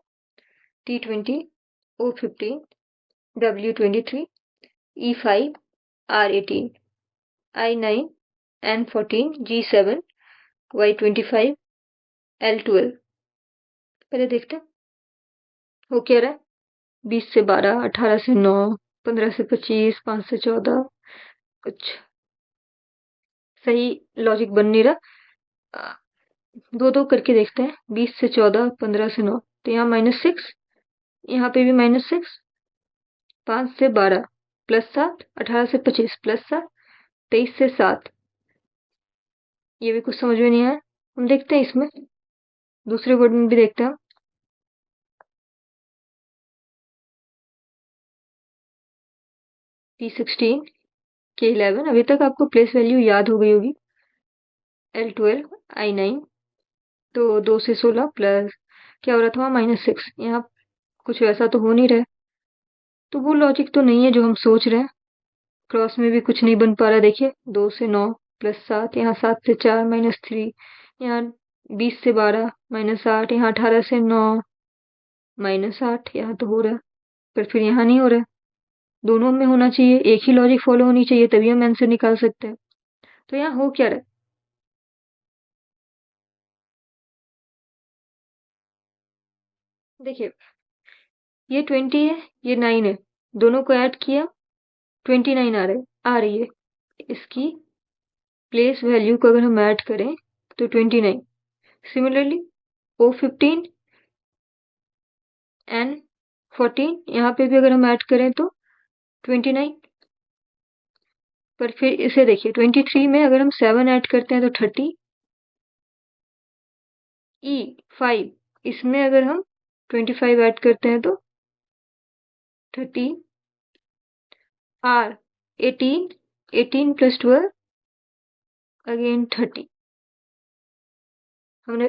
T20, O15, W23, E5, R18, I9, N14, G7, Y25, L12। पहले देखते हैं वो क्या रहा है। 20 से 12, 18 से 9, 15 से 25, 5 से 14, कुछ सही लॉजिक बन नहीं रहा। दो दो करके देखते हैं। 20 से 14, 15 से 9, तो यहाँ -6, यहाँ पे भी -6, 5 से 12 +7, 18 से 25 +7, 23 से 7। ये भी कुछ समझ में नहीं आया। हम देखते हैं इसमें दूसरे वर्ड में भी देखते हैं। P16, K11, अभी तक आपको प्लेस वैल्यू याद हो गई होगी। L12, I9, तो 2 से 16 प्लस क्या हो रहा था वहाँ -6, यहाँ कुछ वैसा तो हो नहीं रहा है, तो वो लॉजिक तो नहीं है जो हम सोच रहे हैं। क्रॉस में भी कुछ नहीं बन पा रहा। देखिए 2 से 9 +7, यहाँ 7 से 4 -3, यहाँ 20 से 12 -8, यहाँ 18 से 9 -8, यहाँ तो हो रहा है, पर फिर यहाँ नहीं हो रहा है। दोनों में होना चाहिए, एक ही लॉजिक फॉलो होनी चाहिए, तभी हम आंसर निकाल सकते हैं। तो यहाँ हो क्या रहा है, देखिए ये 20 है, ये 9 है, दोनों को ऐड किया 29 आ रही है। इसकी प्लेस वैल्यू को अगर हम ऐड करें तो 29। सिमिलरली O15 N14, यहाँ पे भी अगर हम ऐड करें तो 29। पर फिर इसे देखिए 23 में अगर हम 7 ऐड करते हैं तो 30। E5, इसमें अगर हम 25 ऐड करते हैं तो 30। R 18, 18 + 12 अगेन 30 हमने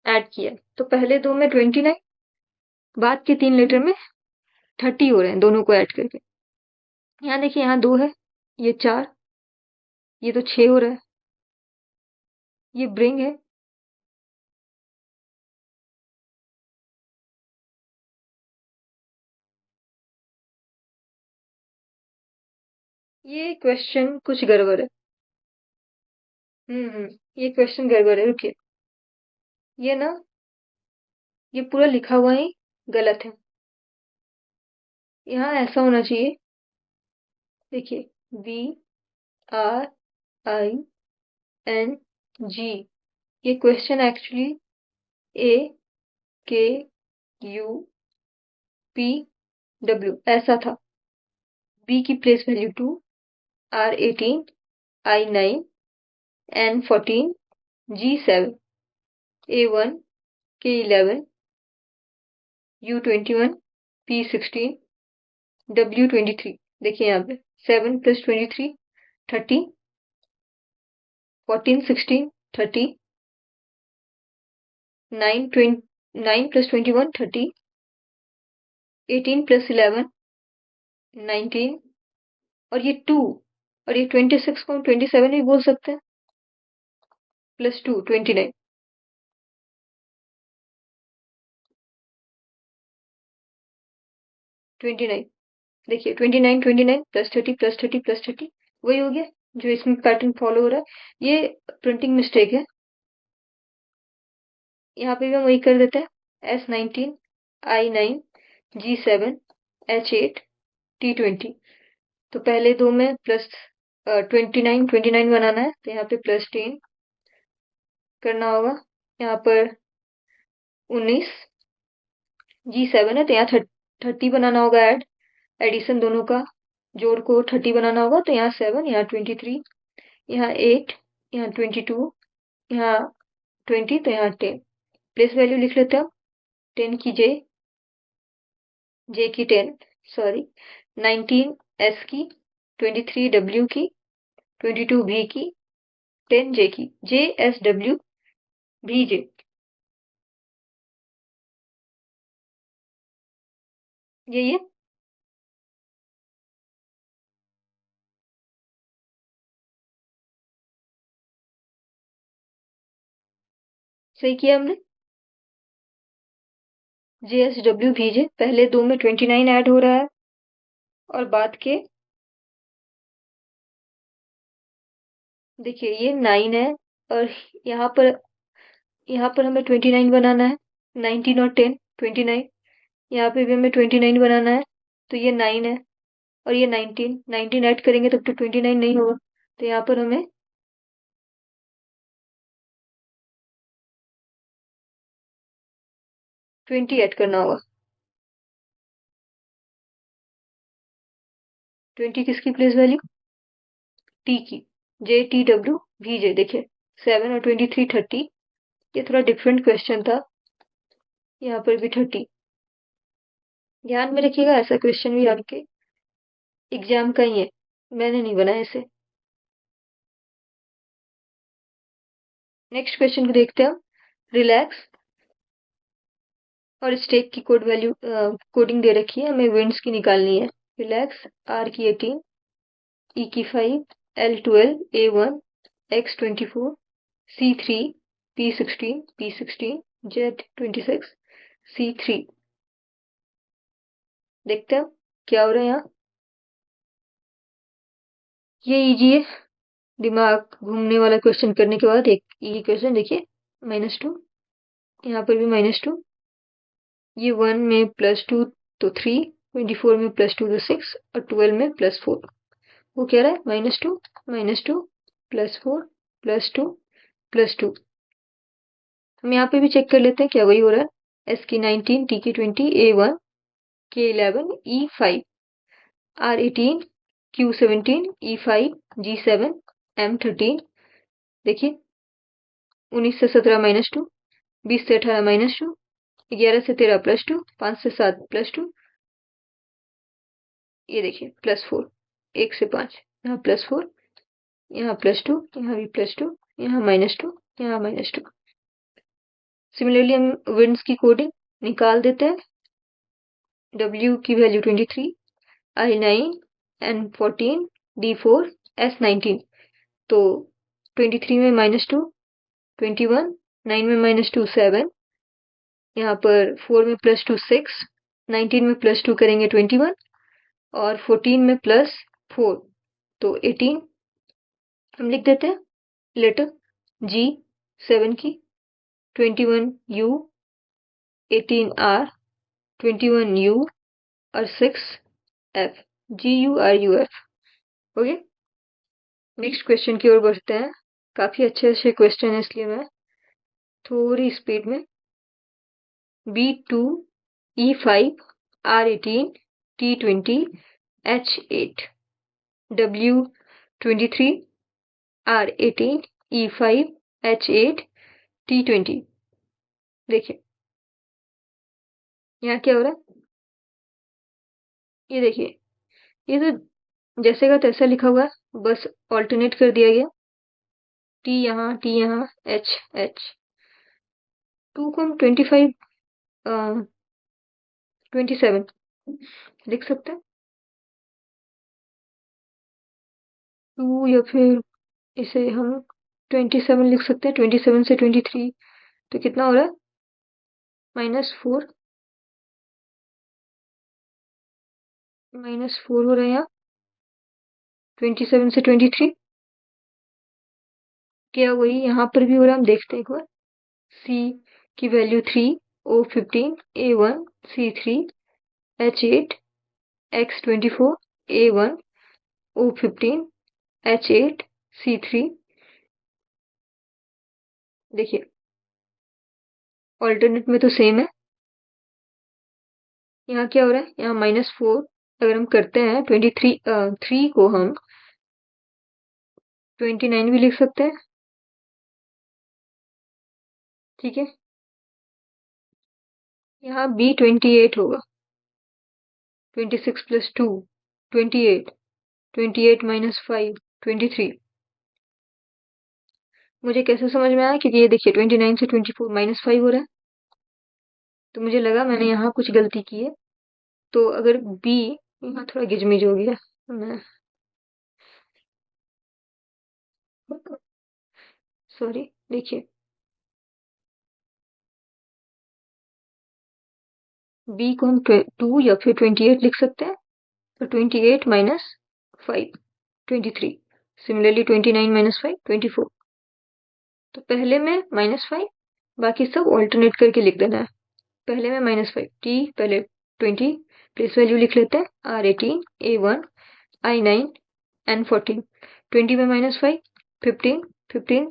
ऐड किया। तो पहले दो में 29, बाद के 3 लेटर में 30 हो रहे हैं दोनों को ऐड करके। यहाँ देखिए, यहाँ 2 है, ये 4, ये तो 6 हो रहा है, ये ब्रिंग है, ये क्वेश्चन कुछ गड़बड़ है। ये क्वेश्चन गड़बड़ है, रुकिए। ये ना, ये पूरा लिखा हुआ ही गलत है। यहाँ ऐसा होना चाहिए, देखिए VRING, ये क्वेश्चन एक्चुअली AKUPW ऐसा था। B की place value 2, R18, I9, N14, G7, A1, K11, U21, P16, W23। देखिए यहाँ पे 7 + 23 30, 14 16 30, 9 + 21 30, 18 + 11 19 और ये 2 और ये 26 को हम 27 भी बोल सकते हैं, +2 29। देखिए 29 +30 वही हो गया जो इसमें पैटर्न फॉलो हो रहा है। ये प्रिंटिंग मिस्टेक है, यहाँ पे भी हम वही कर देते हैं। S19 I9 G7 H8 T20। तो पहले दो में प्लस 29 बनाना है, तो यहाँ पे +10 करना होगा। यहाँ पर 19 G7 है, तो यहाँ 30 बनाना होगा। एडिशन दोनों का जोड़ को 30 बनाना होगा, तो यहाँ 7, यहाँ 23, यहाँ 8, यहाँ 22, यहाँ 20, तो यहाँ 10। प्लेस वैल्यू लिख लेते हैं हम। 10 की J की 10, सॉरी 19 S की, 23 W की, 22 V की, 10 J की, JSW VJ। यही है। सही किया हमने। JSW VJ पहले दो में 29 ऐड हो रहा है और बाद के देखिए ये 9 है और यहाँ पर हमें 29 बनाना है। 19 और 10 29, यहाँ पे भी हमें 29 बनाना है, तो ये 9 है और ये 19 ऐड करेंगे तब तो 29 नहीं होगा, तो यहाँ पर हमें 20 ऐड करना होगा। 20 किसकी प्लेस वैल्यू? टी की, JTW VJ। देखिए 7 और 23 30, ये थोड़ा डिफरेंट क्वेश्चन था, यहाँ पर भी 30। ध्यान में रखिएगा ऐसा क्वेश्चन भी आपके एग्जाम का ही है, मैंने नहीं बनाया इसे। नेक्स्ट क्वेश्चन को देखते हैं। रिलैक्स और स्टेक की कोडिंग दे रखी है, हमें विंड्स की निकालनी है। रिलैक्स R की 18, E की 5, L12 A1 X24 C3 P16 Z26 C3। देखते हैं क्या हो रहा है यहाँ। ये इजी है, दिमाग घूमने वाला क्वेश्चन करने के बाद एक ये क्वेश्चन देखिए। -2, यहाँ पर भी -2, ये 1 में +2 तो 3, 24 में +2 तो 6 और 12 में +4। वो कह रहा है -2 -2 +4 +2 +2। हम यहाँ पे भी चेक कर लेते हैं क्या वही हो रहा है। S की 19 T की 20 A1 K11 E5 R18 Q17 E5 G7 M13। देखिए 19 से 17 -2, 20 से 18 -2, 11 से 13 +2, 5 से 7 +2, ये देखिए +4, 1 से 5, यहाँ +4, यहाँ +2, यहाँ भी +2, यहाँ -2, यहाँ -2। सिमिलरली हम विंड्स की कोडिंग निकाल देते हैं। W की value 23, I9 N14 D4 S19। तो 23 में -2 21, 9 में -2 7, यहाँ पर 4 में +2 6, 19 में +2 करेंगे 21 और 14 में +4 तो 18। हम लिख देते हैं लेटर G 7 की, 21 U, 18 R, 21 U और 6 F, GURUF। Okay, next question की ओर बढ़ते हैं। काफी अच्छे अच्छे क्वेश्चन है, इसलिए मैं थोड़ी स्पीड में। B2 E5 R18 T20 H8 W23 R18 E5 H8 T20। देखिए यहाँ क्या हो रहा है, ये देखिए ये तो जैसे का तैसा लिखा हुआ है, बस ऑल्टरनेट कर दिया गया। T यहाँ H 2 को हम 25 27 लिख सकते हैं। 2 या फिर इसे हम 27 लिख सकते हैं। 27 से 23 तो कितना हो रहा है? -4 -4 हो रहा है यहाँ 27 से 23। क्या वही यहाँ पर भी हो रहा है? हम देखते हैं एक बार। C की value 3, O15, A1, C3, H8, X24, A1, O15, H8, C3। देखिए ऑल्टरनेट में तो सेम है। यहाँ क्या हो रहा है? यहाँ -4 अगर हम करते हैं 3 को हम 29 भी लिख सकते हैं। ठीक है, यहाँ B 28 होगा। 26 + 2 28, 28 - 5 23। मुझे कैसे समझ में आया? क्योंकि ये देखिए 29 से 24 -5 हो रहा है, तो मुझे लगा मैंने यहाँ कुछ गलती की है। तो अगर B यहाँ थोड़ा गिजमिज हो गया, मैं सॉरी। देखिए B को हम 2 या फिर 28 लिख सकते हैं। तो 28 - 5 23। सिमिलरली 29 - 5 24। तो पहले में -5, बाकी सब ऑल्टरनेट करके लिख देना है। पहले में -5 T, पहले 20 प्लेस वैल्यू लिख लेते हैं। R18, A1, I9, N14। 20 में -5 15 15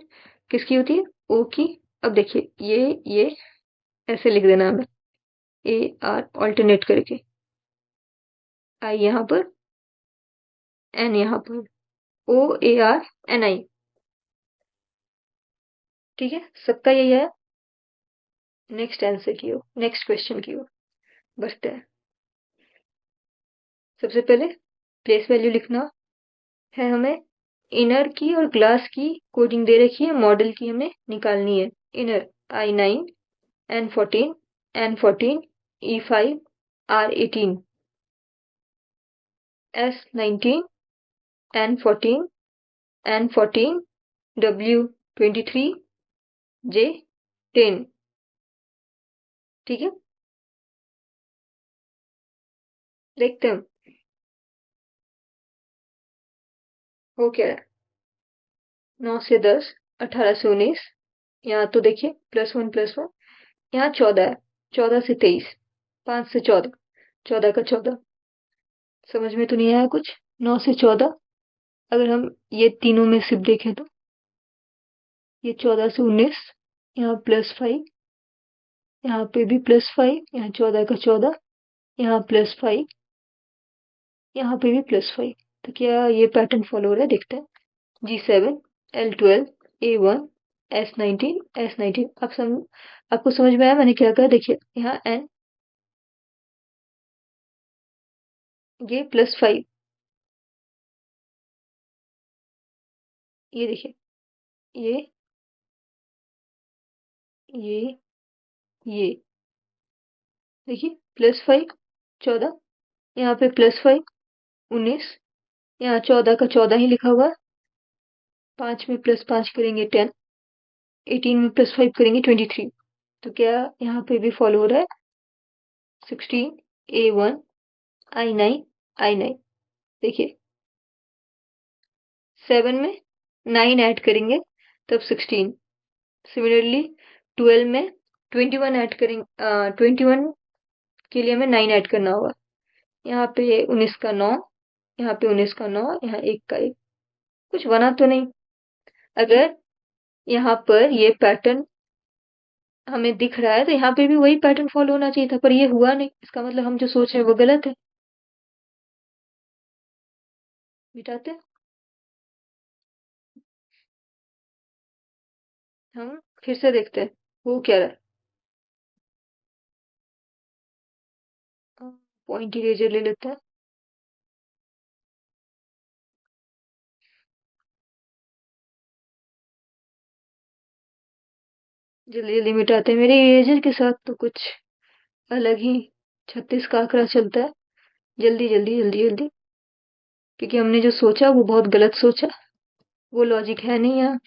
किसकी होती है? O की। अब देखिए ये ऐसे लिख देना हमें, AR ऑल्टरनेट करके, I यहाँ पर, N यहाँ पर, OARNI। ठीक है, सबका यही है। नेक्स्ट आंसर की ओर, नेक्स्ट क्वेश्चन की ओर बढ़ते हैं। सबसे पहले प्लेस वैल्यू लिखना है हमें। इनर की और ग्लास की कोडिंग दे रखी है, मॉडल की हमें निकालनी है। Inner I9, N14, N14, E5, R18, S19, N14, N14, W23, J10। ठीक है, देखते हैं हो क्या है। 9 से 10, 18 से 19। यहाँ तो देखिए +1 +1। यहाँ 14 है, 14 से 23, 5 से 14, 14 का 14। समझ में तो नहीं आया कुछ? 9 से 14 अगर हम ये तीनों में सिर्फ देखें तो ये 14 से 19, यहाँ +5, यहाँ पे भी +5, यहाँ 14 का 14, यहाँ +5, यहाँ पे भी +5। तो क्या ये पैटर्न फॉलो हो रहा है? देखते हैं। G7, L12, A1, S19, S19। आपको समझ में आया मैंने क्या कहा? देखिए यहाँ N, ये +5, ये देखिए, ये ये ये देखिए +5 14, यहाँ पे +5 19, यहाँ 14 का 14 ही लिखा हुआ है। 5 में +5 करेंगे 10, 18 में +5 करेंगे 23। तो क्या यहाँ पे भी फॉलो हो रहा है? 16, A1, I9, I9। देखिए 7 में 9 ऐड करेंगे तब 16। सिमिलरली 12 में 21 ऐड करेंगे, 21 के लिए हमें 9 ऐड करना होगा। यहाँ पे 19 का 9, यहाँ पे 19 का 9, यहाँ 1 का 1। कुछ बना तो नहीं? अगर यहाँ पर ये पैटर्न हमें दिख रहा है तो यहाँ पे भी वही पैटर्न फॉलो होना चाहिए था, पर ये हुआ नहीं। इसका मतलब हम जो सोच रहे हैं वो गलत है। मिटाते हैं। हम फिर से देखते हैं वो क्या रहा है। पॉइंट इरेजर ले लेते हैं। जल्दी जल्दी मिटाते हैं। मेरे इरेजर के साथ तो कुछ अलग ही 36 का आंकड़ा चलता है। जल्दी जल्दी जल्दी जल्दी। क्योंकि हमने जो सोचा वो बहुत गलत सोचा, वो लॉजिक है नहीं यहाँ।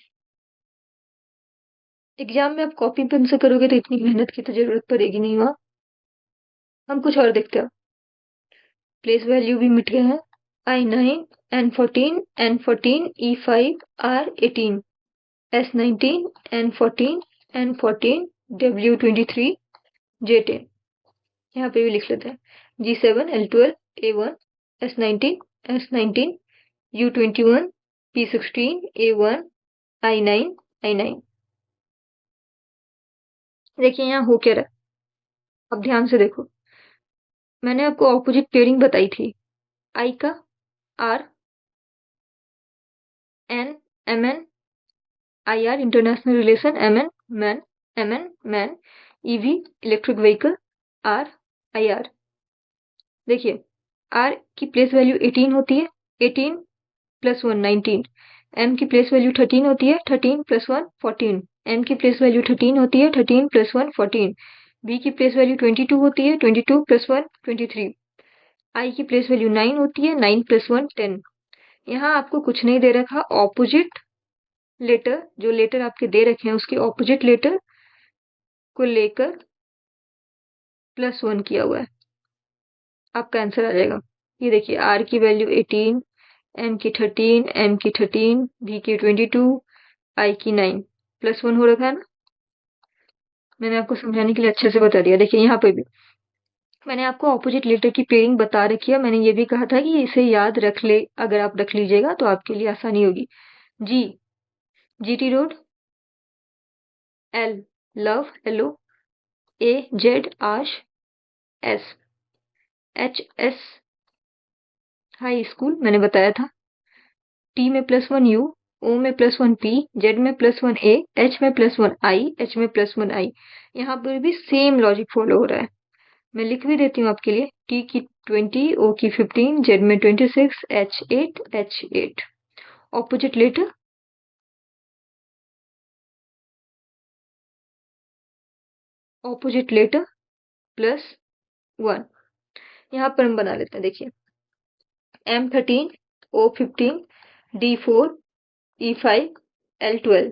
एग्जाम में आप कॉपी पेन से करोगे तो इतनी मेहनत की तो जरूरत पड़ेगी नहीं वहाँ। हम कुछ और देखते हैं। प्लेस वैल्यू भी मिट गए हैं। I9, N14, N14, E5, R18, S19, N14, N14, W23, J10। यहाँ पे भी लिख लेते हैं। G7, L12, A1, S19, S19, U21, P16, A1, I9, I9। देखिए यहाँ हो क्या रहा है, अब ध्यान से देखो। मैंने आपको ऑपोजिट पेयरिंग बताई थी। I का R, N, MN, IR international relation, MN man, MN man, EV electric vehicle, R IR। देखिए R की प्लेस वैल्यू 18 होती है, 18 प्लस 1 19। M की प्लेस वैल्यू 13 होती है, 13 प्लस 1 14। N की प्लेस वैल्यू 13 होती है, 13 प्लस 1 14। B की प्लेस वैल्यू 22 होती है, 22 प्लस 1 23। I की प्लेस वैल्यू 9 होती है, 9 प्लस 1 10। यहाँ आपको कुछ नहीं दे रखा, ऑपोजिट लेटर, जो लेटर आपके दे रखे हैं उसके ऑपोजिट लेटर को लेकर +1 किया हुआ है। आपका आंसर आ जाएगा। ये देखिए R की वैल्यू 18, N की 13, M की 13, B की 22, I की 9, +1 हो रखा है ना। मैंने आपको समझाने के लिए अच्छे से बता दिया। देखिए यहाँ पे भी मैंने आपको ऑपोजिट लेटर की पेयरिंग बता रखी है। मैंने ये भी कहा था कि इसे याद रख ले, अगर आप रख लीजिएगा तो आपके लिए आसानी होगी। G, GT road, L, love, LO, A, Z, आश, S, HS, हाई स्कूल, मैंने बताया था। T में +1 U, O में +1 P, Z में +1 A, H में +1 I, H में +1 I। यहाँ पर भी सेम लॉजिक फॉलो हो रहा है। मैं लिख भी देती हूँ आपके लिए। T की 20, O की 15, Z में 26, H8, H8। Opposite letter +1। यहाँ पर हम बना लेते हैं। देखिए M13, O15, D4, E5, L12।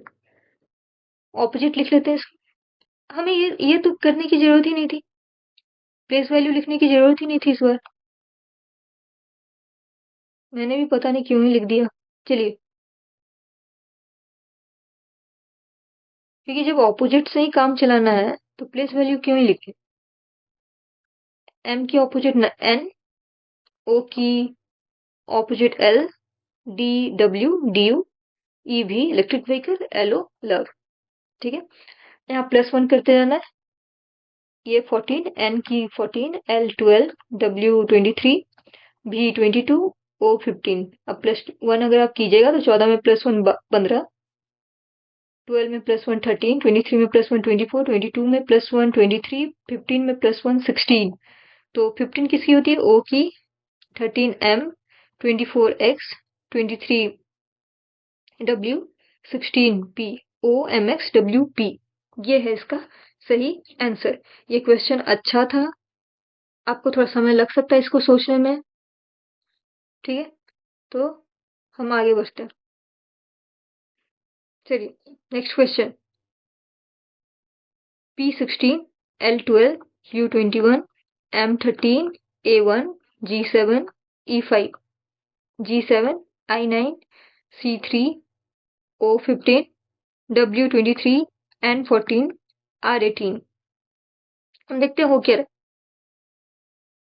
Opposite लिख लेते हैं इसको। हमें ये तो करने की जरूरत ही नहीं थी, प्लेस वैल्यू लिखने की जरूरत ही नहीं थी इस बार। मैंने भी पता नहीं क्यों ही लिख दिया। चलिए, क्योंकि जब ऑपोजिट से ही काम चलाना है तो प्लेस वैल्यू क्यों ही लिखे। M की ऑपोजिट N, O की opposite L, D W DU, EV electric vehicle, LO love. ठीक है, यहाँ +1 करते जाना है। ये 14, N की 14, L 12, W 23, V 22, O 15। अब +1 अगर आप कीजिएगा तो 14 में +1 15, 12 में +1 13, 23 में +1 24, 22 में +1 23, 15 में +1 16। तो 15 किसकी होती है? O की, 13 M, 24 X, 23 W, 16 P, O M X W P। ये है इसका सही आंसर। ये क्वेश्चन अच्छा था, आपको थोड़ा समय लग सकता है इसको सोचने में। ठीक है, तो हम आगे बढ़ते हैं। चलिए next question. P16, L12, U21, M13, A1, G7, E5, G7, I9, C3, O15, W23, N14, R18। हम देखते हैं हो क्या रहा है।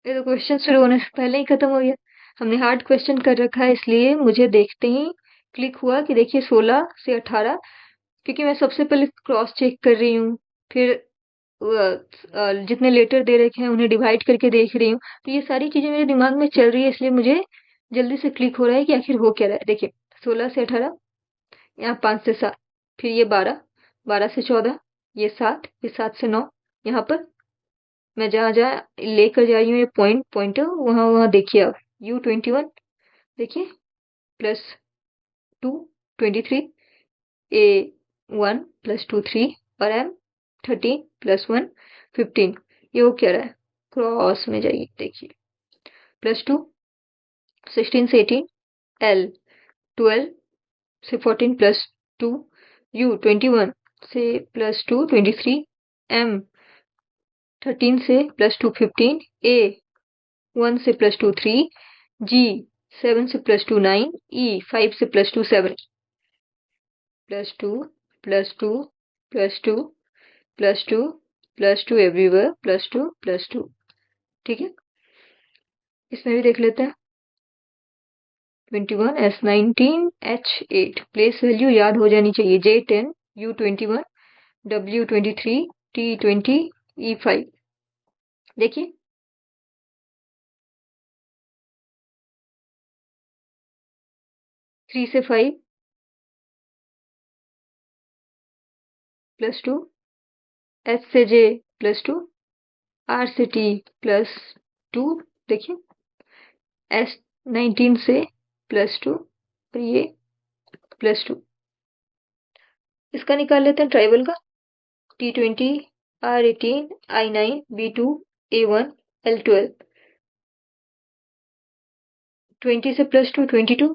ये तो क्वेश्चन शुरू होने से पहले ही खत्म हो गया। हमने हार्ड क्वेश्चन कर रखा है, इसलिए मुझे देखते ही क्लिक हुआ कि देखिए 16 से 18, क्योंकि मैं सबसे पहले क्रॉस चेक कर रही हूँ, फिर जितने लेटर दे रखे हैं उन्हें डिवाइड करके देख रही हूँ। तो ये सारी चीजें मेरे दिमाग में चल रही है, इसलिए मुझे जल्दी से क्लिक हो रहा है कि आखिर हो क्या रहा है। देखिए 16 से 18, यहाँ 5 से 7, फिर ये 12, 12 से 14, ये 7, ये 7 से 9। यहाँ पर मैं जहाँ जहाँ लेकर जा रही हूँ ये पॉइंटर, वहां वहां देखिए आप। U21 देखिए +2 23, A1 +2 3, और M13 +1 15। ये वो कह रहा है, क्रॉस में जाइए देखिए +2, 16 से 18, L 12 से 14 प्लस 2, U 21 से प्लस 2 23, M 13 से प्लस 2 15, A 1 से प्लस 2 3, G 7 से प्लस 2 9, E 5 से plus 2 7, plus 2 plus 2 plus 2 plus 2 plus 2 everywhere plus 2। ठीक है, इसमें भी देख लेते हैं। 21 S19 H8 प्लेस वैल्यू याद हो जानी चाहिए। J10 U21 W23 T20 E5। देखिए 3 से 5 प्लस 2, S से J प्लस 2, R से T प्लस 2। देखिए S19 से प्लस 2 और ये प्लस 2। इसका निकाल लेते हैं ट्राइबल का। T20 R18 I9 B2 A1 L12। 20 से प्लस 2 22,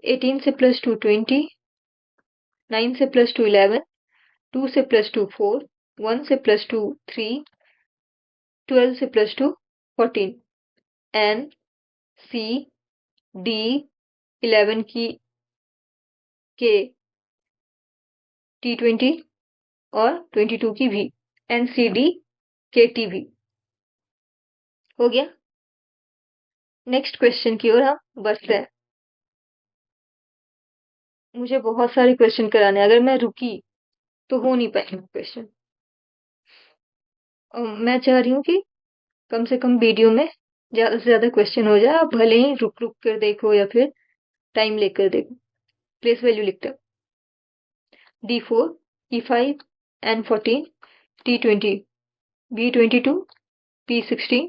18 से प्लस 2 20, 9 से प्लस 2 11, 2 से प्लस 2 4, 1 से प्लस 2 3, 12 से प्लस 2 14, N C D 11 की के T20 और 22 की भी NCD KT भी। हो गया। नेक्स्ट क्वेश्चन की ओर हम बढ़ते हैं। मुझे बहुत सारे क्वेश्चन कराने, अगर मैं रुकी तो हो नहीं पाएंगे क्वेश्चन। मैं चाह रही हूँ कि कम से कम वीडियो में ज्यादा से ज्यादा क्वेश्चन हो जाए। आप भले ही रुक रुक कर देखो या फिर टाइम लेकर देखो। प्लेस वैल्यू लिखते हैं। D4 E5 N14 T20 B22 P16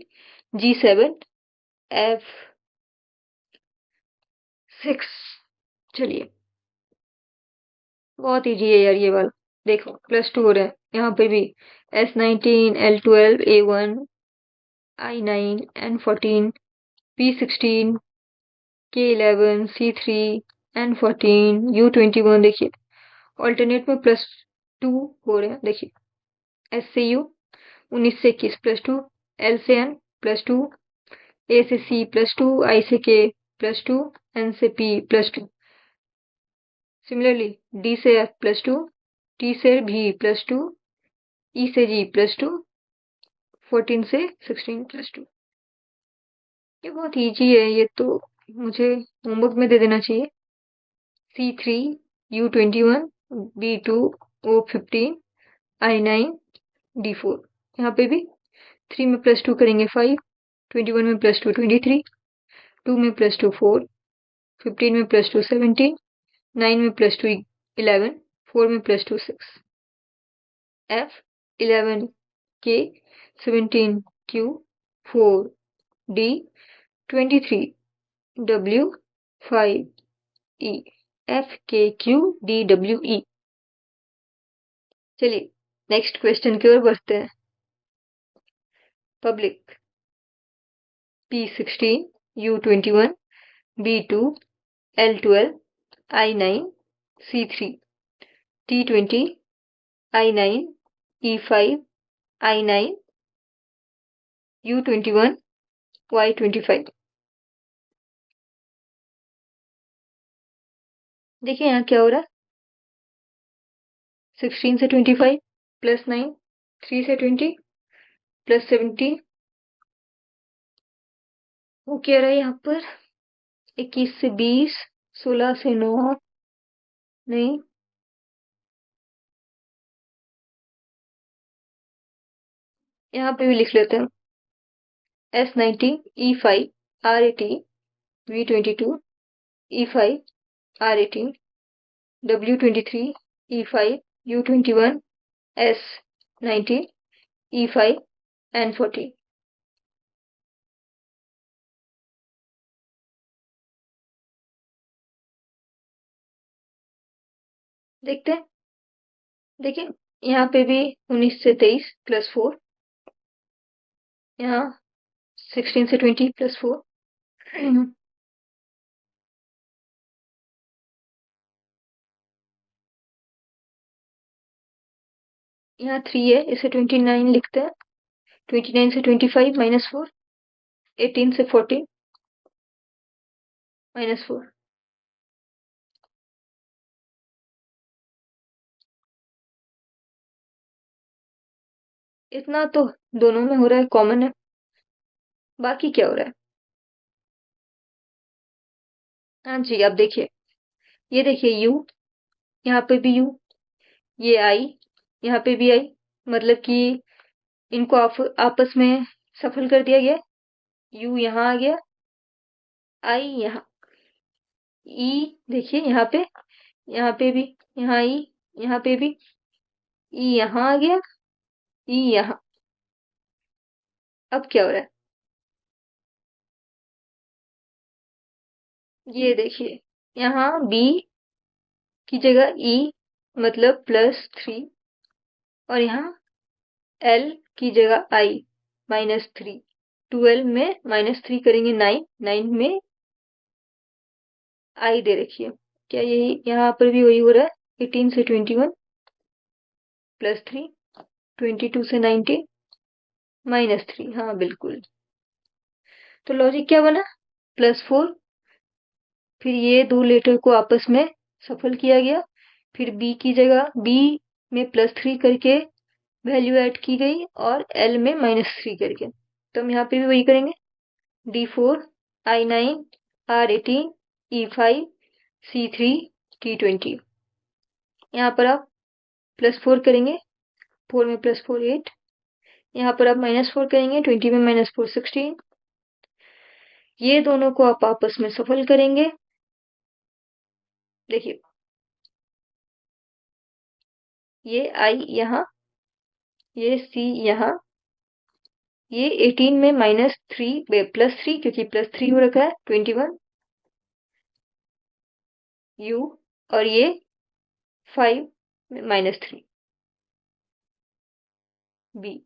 G7 F6। चलिए बहुत इजी है यार ये वाला। देखो प्लस 2 हो रहा है यहाँ पे भी। S19 L12 A1 I9 N14 P16 K11 C3 N14 U21। देखिए ऑल्टरनेट में प्लस 2 हो रहे हैं। देखिए S से U 19 से 21 प्लस 2, L से N प्लस 2, A से C प्लस 2, I से K प्लस 2, N से P प्लस 2। सिमिलरली D से F प्लस 2, T से V प्लस 2, E से G प्लस 2, 14 से 16 प्लस 2। ये बहुत इजी है, ये तो मुझे होमवर्क में दे देना चाहिए। C3 U21 B2 O15 I9 D4। यहाँ पे भी 3 में प्लस 2 करेंगे 5, 21 में प्लस 2 23, 2 में प्लस 2 4, 15 में प्लस 2 17, 9 में प्लस 2 11, 4 में plus 2 6, F 11 K 17 Q 4 D 23 W 5 E F K Q D W E। चलिए नेक्स्ट क्वेश्चन की ओर बढ़ते हैं। Public P16 U21 B2 L12 I9 C3 T20 I9 E5 I9 U21 Y25। देखिए यहाँ क्या हो रहा है। 16 से 25 प्लस 9, 3 से 20 प्लस 17। वो क्या रहा है यहाँ पर। 21 से 20, 16 से 9, नहीं यहाँ पे भी लिख लेते हैं। S19 E5 R18 V22 E5 R18 W23 E5 U21 S19 E5 N14। देखते हैं। देखिए यहाँ पे भी 19 से 23 प्लस 4, यहाँ 16 से 20 प्लस 4, यहाँ 3 है, इसे 29 लिखते हैं। 29 से 25 -4, 18 से 14 -4। इतना तो दोनों में हो रहा है, कॉमन है। बाकी क्या हो रहा है? हाँ जी, आप देखिए, ये देखिए u, यहाँ पे भी u, ये i, यहाँ पे भी i, मतलब कि इनको आपस में सफल कर दिया गया। u यहाँ आ गया, i यहाँ, e देखिए यहाँ पे भी, यहाँ e, यहाँ पे भी e, यहाँ आ गया, e यहाँ। अब क्या हो रहा है? ये देखिए, यहाँ b की जगह e, मतलब +3, और यहाँ l की जगह i, -3। 12 में -3 करेंगे 9, 9 में i दे रखी है। क्या यही यहाँ पर भी वही हो रहा है? 18 से 21 +3, 22 से 19 -3। हाँ बिल्कुल। तो लॉजिक क्या बना? +4, फिर ये दो लेटर को आपस में सफल किया गया, फिर b की जगह b में +3 करके वैल्यू ऐड की गई, और l में -3 करके। तो हम यहाँ पे भी वही करेंगे। D4, I9, R18, E5, C3, T20। यहाँ पर आप +4 करेंगे, 4 में +4 8। यहाँ पर आप -4 करेंगे, 20 में -4 16। ये दोनों को आप आपस में सफल करेंगे। देखिए, ये I यहाँ, ये C यहाँ, ये 18 में +3, क्योंकि +3 हो रखा है, 21 U, और ये 5 में -3 B,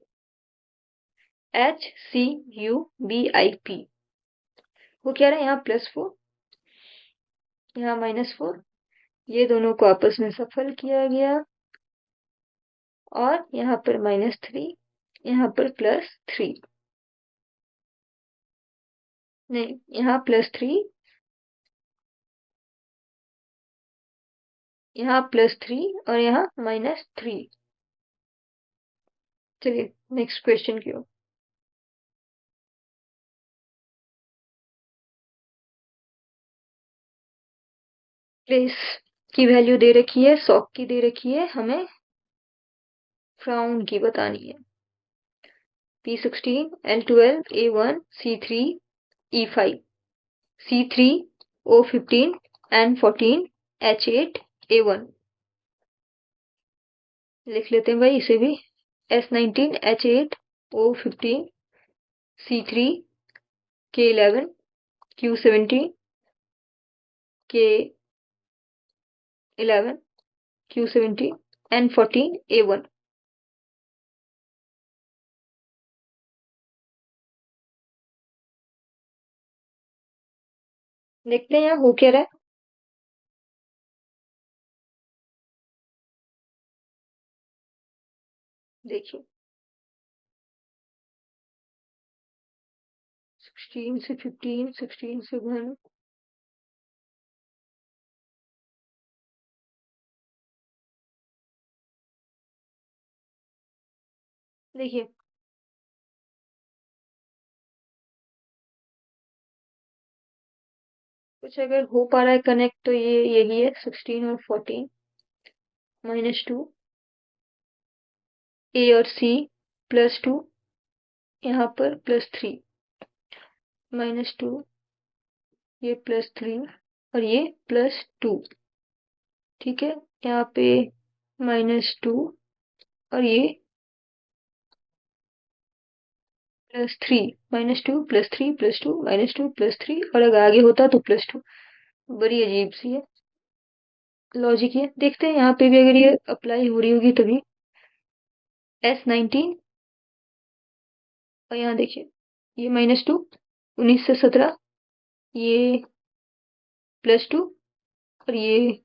HCUBIP। वो क्या रहा है? यहाँ +4, यहाँ -4, ये दोनों को आपस में सफल किया गया, और यहाँ पर -3, यहाँ पर +3, नहीं, यहाँ +3, यहाँ +3, और यहाँ -3। चलिए नेक्स्ट क्वेश्चन की ओर। प्लेस की वैल्यू दे रखी है, सॉक की दे रखी है, हमें फ्राउन की बतानी है। P16, L12, A1, C3, E5, C3, O15, N14, H8, A1। लिख लेते हैं भाई इसे भी। S19, H8, O15, C3, K11, Q17, K11, Q17, N14, A1। देखते हैं यहाँ हो क्या रहा है। देखिए, 16 से 15, 16 से 1, देखिए कुछ अगर हो पा रहा है कनेक्ट, तो ये यही है, 16 और 14, -2, A और C, +2, यहाँ पर +3, -2, ये +3, और ये +2। ठीक है, यहाँ पे -2, और ये +3, -2 +3 +2 -2 +3, और अगर आगे होता तो +2। बड़ी अजीब सी है लॉजिक है। देखते हैं यहाँ पे भी अगर ये अप्लाई हो रही होगी तभी। S19, और यहाँ देखिए, ये -2, 19 से 17, ये +2, और ये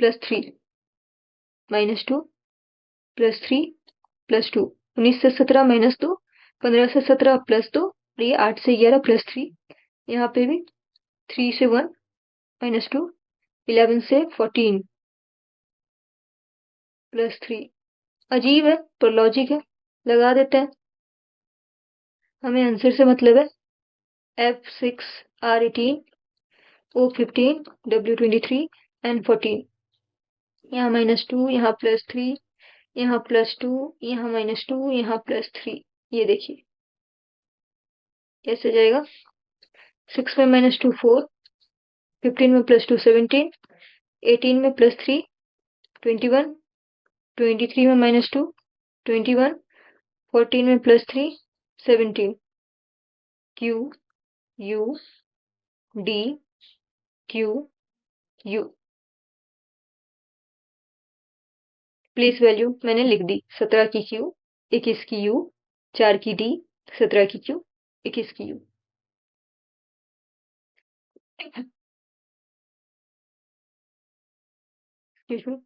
+3, -2, +3 +2, 19 से 17 -2, 15 से 17 +2, और ये 8 से 11 +3, यहाँ पे भी 3 से 1 -2, 11 से 14 +3। अजीब है पर लॉजिक है, लगा देते हैं। हमें आंसर से मतलब है F6 R18 O15 W23 N14। यहाँ -2, यहाँ +3, यहाँ +2, यहाँ -2, यहाँ +3। ये देखिए कैसे जाएगा। 6 में -2 4, 15 में +2 17, 18 में +3 21, 23 में -2 21, 14 में +3 17। Q U D Q U। Place value मैंने लिख दी। 17 की Q, 21 की U, 4 की D, 17 की Q, 21 की U।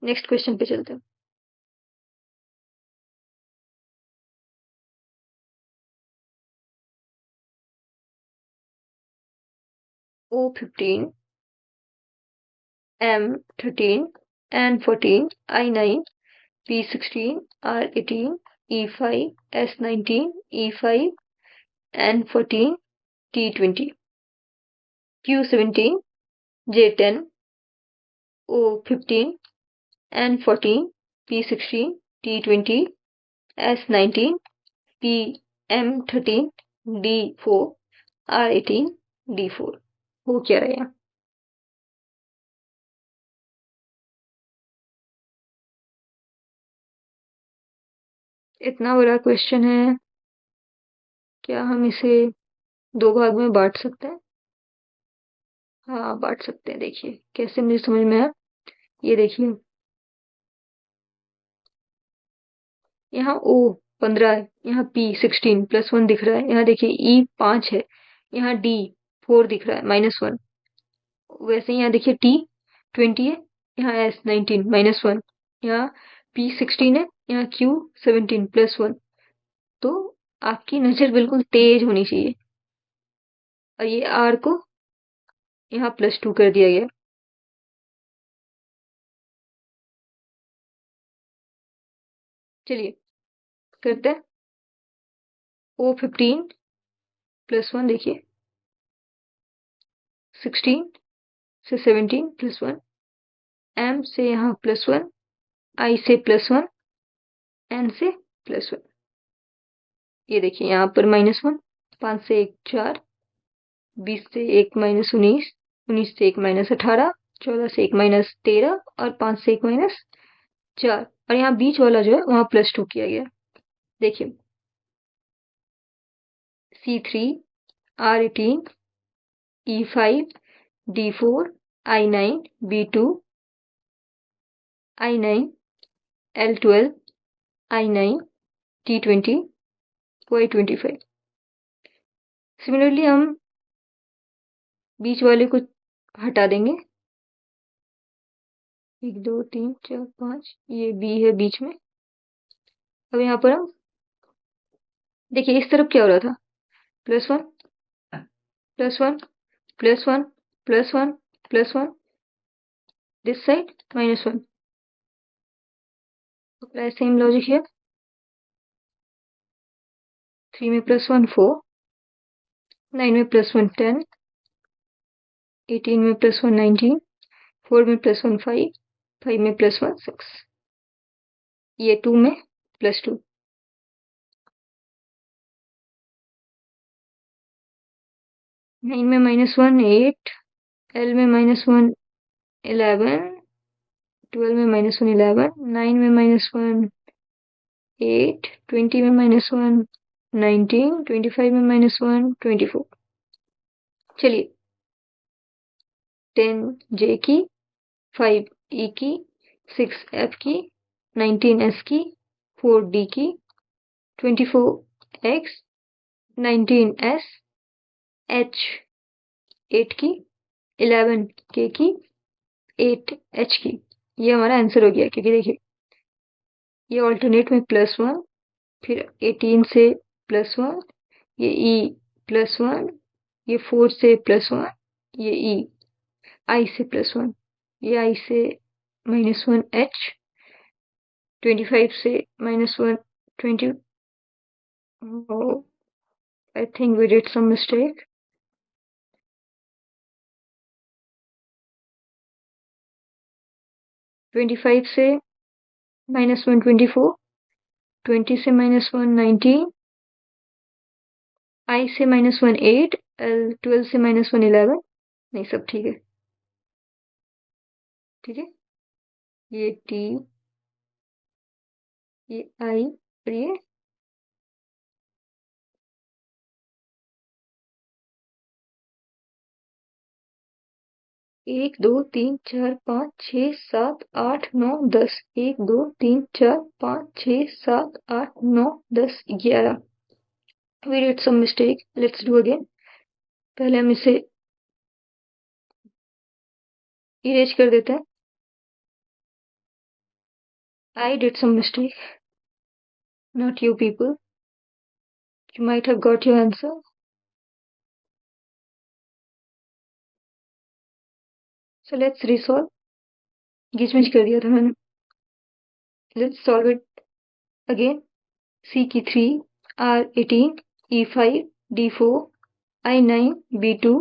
नेक्स्ट क्वेश्चन पे चलते हैं। O15 M13 N14 I9 P16 R18 E5 S19 E5 N14 T20 Q17 J10 O15 N14 P16 T20 S19 PM13 D4 R18 D4। हो क्या रहा है यहाँ? इतना बड़ा क्वेश्चन है, क्या हम इसे 2 भाग में बांट सकते हैं? हाँ बांट सकते हैं। देखिए कैसे मुझे समझ में आया। ये देखिए यहाँ O 15 है, यहाँ P16 +1 दिख रहा है, यहाँ देखिए E 5 है, यहाँ D 4 दिख रहा है -1। वैसे ही यहाँ देखिए T 20 है, यहाँ S19 -1, यहाँ P16 है, यहाँ Q 17 +1। तो आपकी नजर बिल्कुल तेज होनी चाहिए। और ये R को यहाँ +2 कर दिया गया। चलिए करते हैं। O15 +1 देखिए, 16 से 17 +1, M से यहाँ +1, I से +1, N से +1। ये देखिए यहाँ पर -1, 5 से 1 4, 20 से 1 -19, 19 से 1 -18, 14 से 1 -13 और 5 से 1 -4। और यहाँ बीच वाला जो है वहां +2 किया गया। देखिए C3 R18 E5 D4 I9 B2 I9 L12 I9 T20 Y25। Similarly हम बीच वाले को हटा देंगे। 1 2 3 4 5, ये B है बीच में। अब यहाँ पर हम देखिए इस तरफ क्या हो रहा था, +1 +1 +1 +1 +1, this side -1। Apply same logic here. 3 में +1 4, 9 में +1 10, 18 में +1 19, 4 में +1 5, 5 में +1 6, ये 2 में +2। 9 में -1 8, L में -1 11, 12 में -1 11, 9 में -1 8, 20 में -1 19, 25 में -1 24। चलिए 10 J की, 5 E की, 6 F की, 19 S की, 4 D की, 24 X, 19 S, H 8 की, 11 K की, 8 H की। ये हमारा आंसर हो गया। क्योंकि देखिए ये ऑल्टरनेट में +1, फिर 18 से +1, ये E +1, ये 4 से +1, ये E I से +1, ये I से -1 H, 25 से -1 20. Oh, I think we did some mistake. 25 से -1 24, 20 से -1 19, I से -1 8, L 12 से -1 11. नहीं, सब ठीक है. ठीक है, ये T, ये I और ये 1 2 3 4 5 6 7 8 9 10. 1 2 3 4 5 6 7 8 9 10 11. We did some mistake. Let's do again. पहले हम इसे इरेज कर देते हैं. I did some mistake. Not you people. You might have got your answer. So let's resolve. गिचमिच कर दिया था मैंने. Let's solve it again. C की 3, R 18, E 5, D 4, I 9, B 2,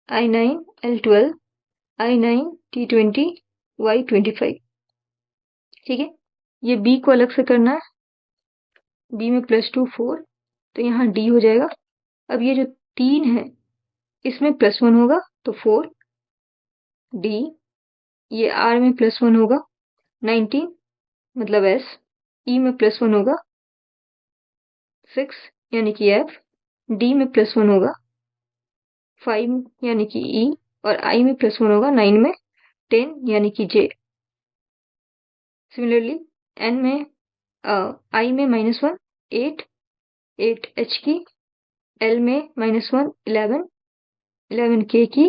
I 9, L 12, I 9, T 20, Y 25. ठीक है, ये B को अलग से करना है. B में +2 4, तो यहाँ D हो जाएगा. अब ये जो 3 है इसमें +1 होगा तो 4 D. ये R में +1 होगा 19 मतलब S. E में +1 होगा 6 यानी कि F. D में +1 होगा 5 यानी कि E. और I में +1 होगा 9 में 10 यानी कि J. सिमिलरली N में I में -1 8, 8 H की. L में -1 11, 11 K की.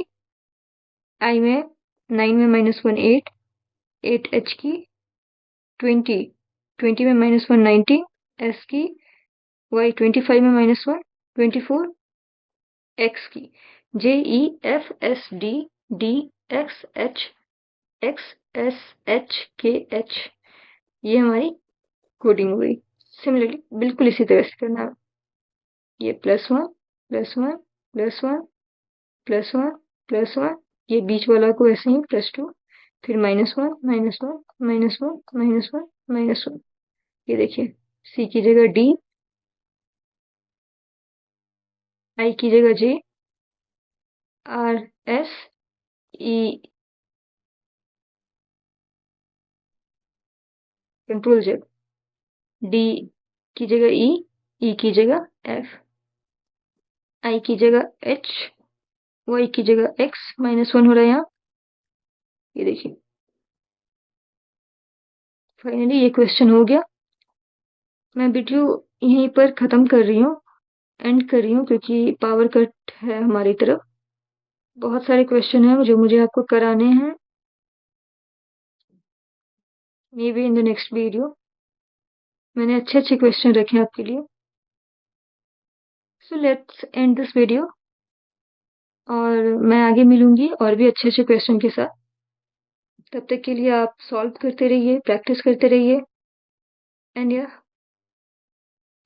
I में 9 में -1 8, 8 H की. 20, 20 में -1 19 S की. Y 25 में -1 24 X की. J E F S D D X H X S H K H. ये हमारी कोडिंग हुई. सिमिलरली बिल्कुल इसी तरह से करना है. ये +1 +1 +1 +1 +1, ये बीच वाला को ऐसे ही +2, फिर -1 -1 -1 -1 -1. ये देखिए, C की जगह D, I की जगह J, R S E control Z, D की जगह E, E की जगह F, I की जगह H, Y की जगह X. -1 हो रहा है यहाँ. ये देखिए, फाइनली ये क्वेश्चन हो गया. मैं वीडियो यहीं पर खत्म कर रही हूँ, एंड कर रही हूँ, क्योंकि पावर कट है हमारी तरफ. बहुत सारे क्वेश्चन हैं जो मुझे आपको कराने हैं. May be in the next video. मैंने अच्छे क्वेश्चन रखे हैं आपके लिए. So let's end this video. और मैं आगे मिलूंगी और भी अच्छे क्वेश्चन के साथ. तब तक के लिए आप सॉल्व करते रहिए, प्रैक्टिस करते रहिए. एंड या,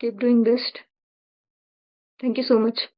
keep doing best. Thank you so much.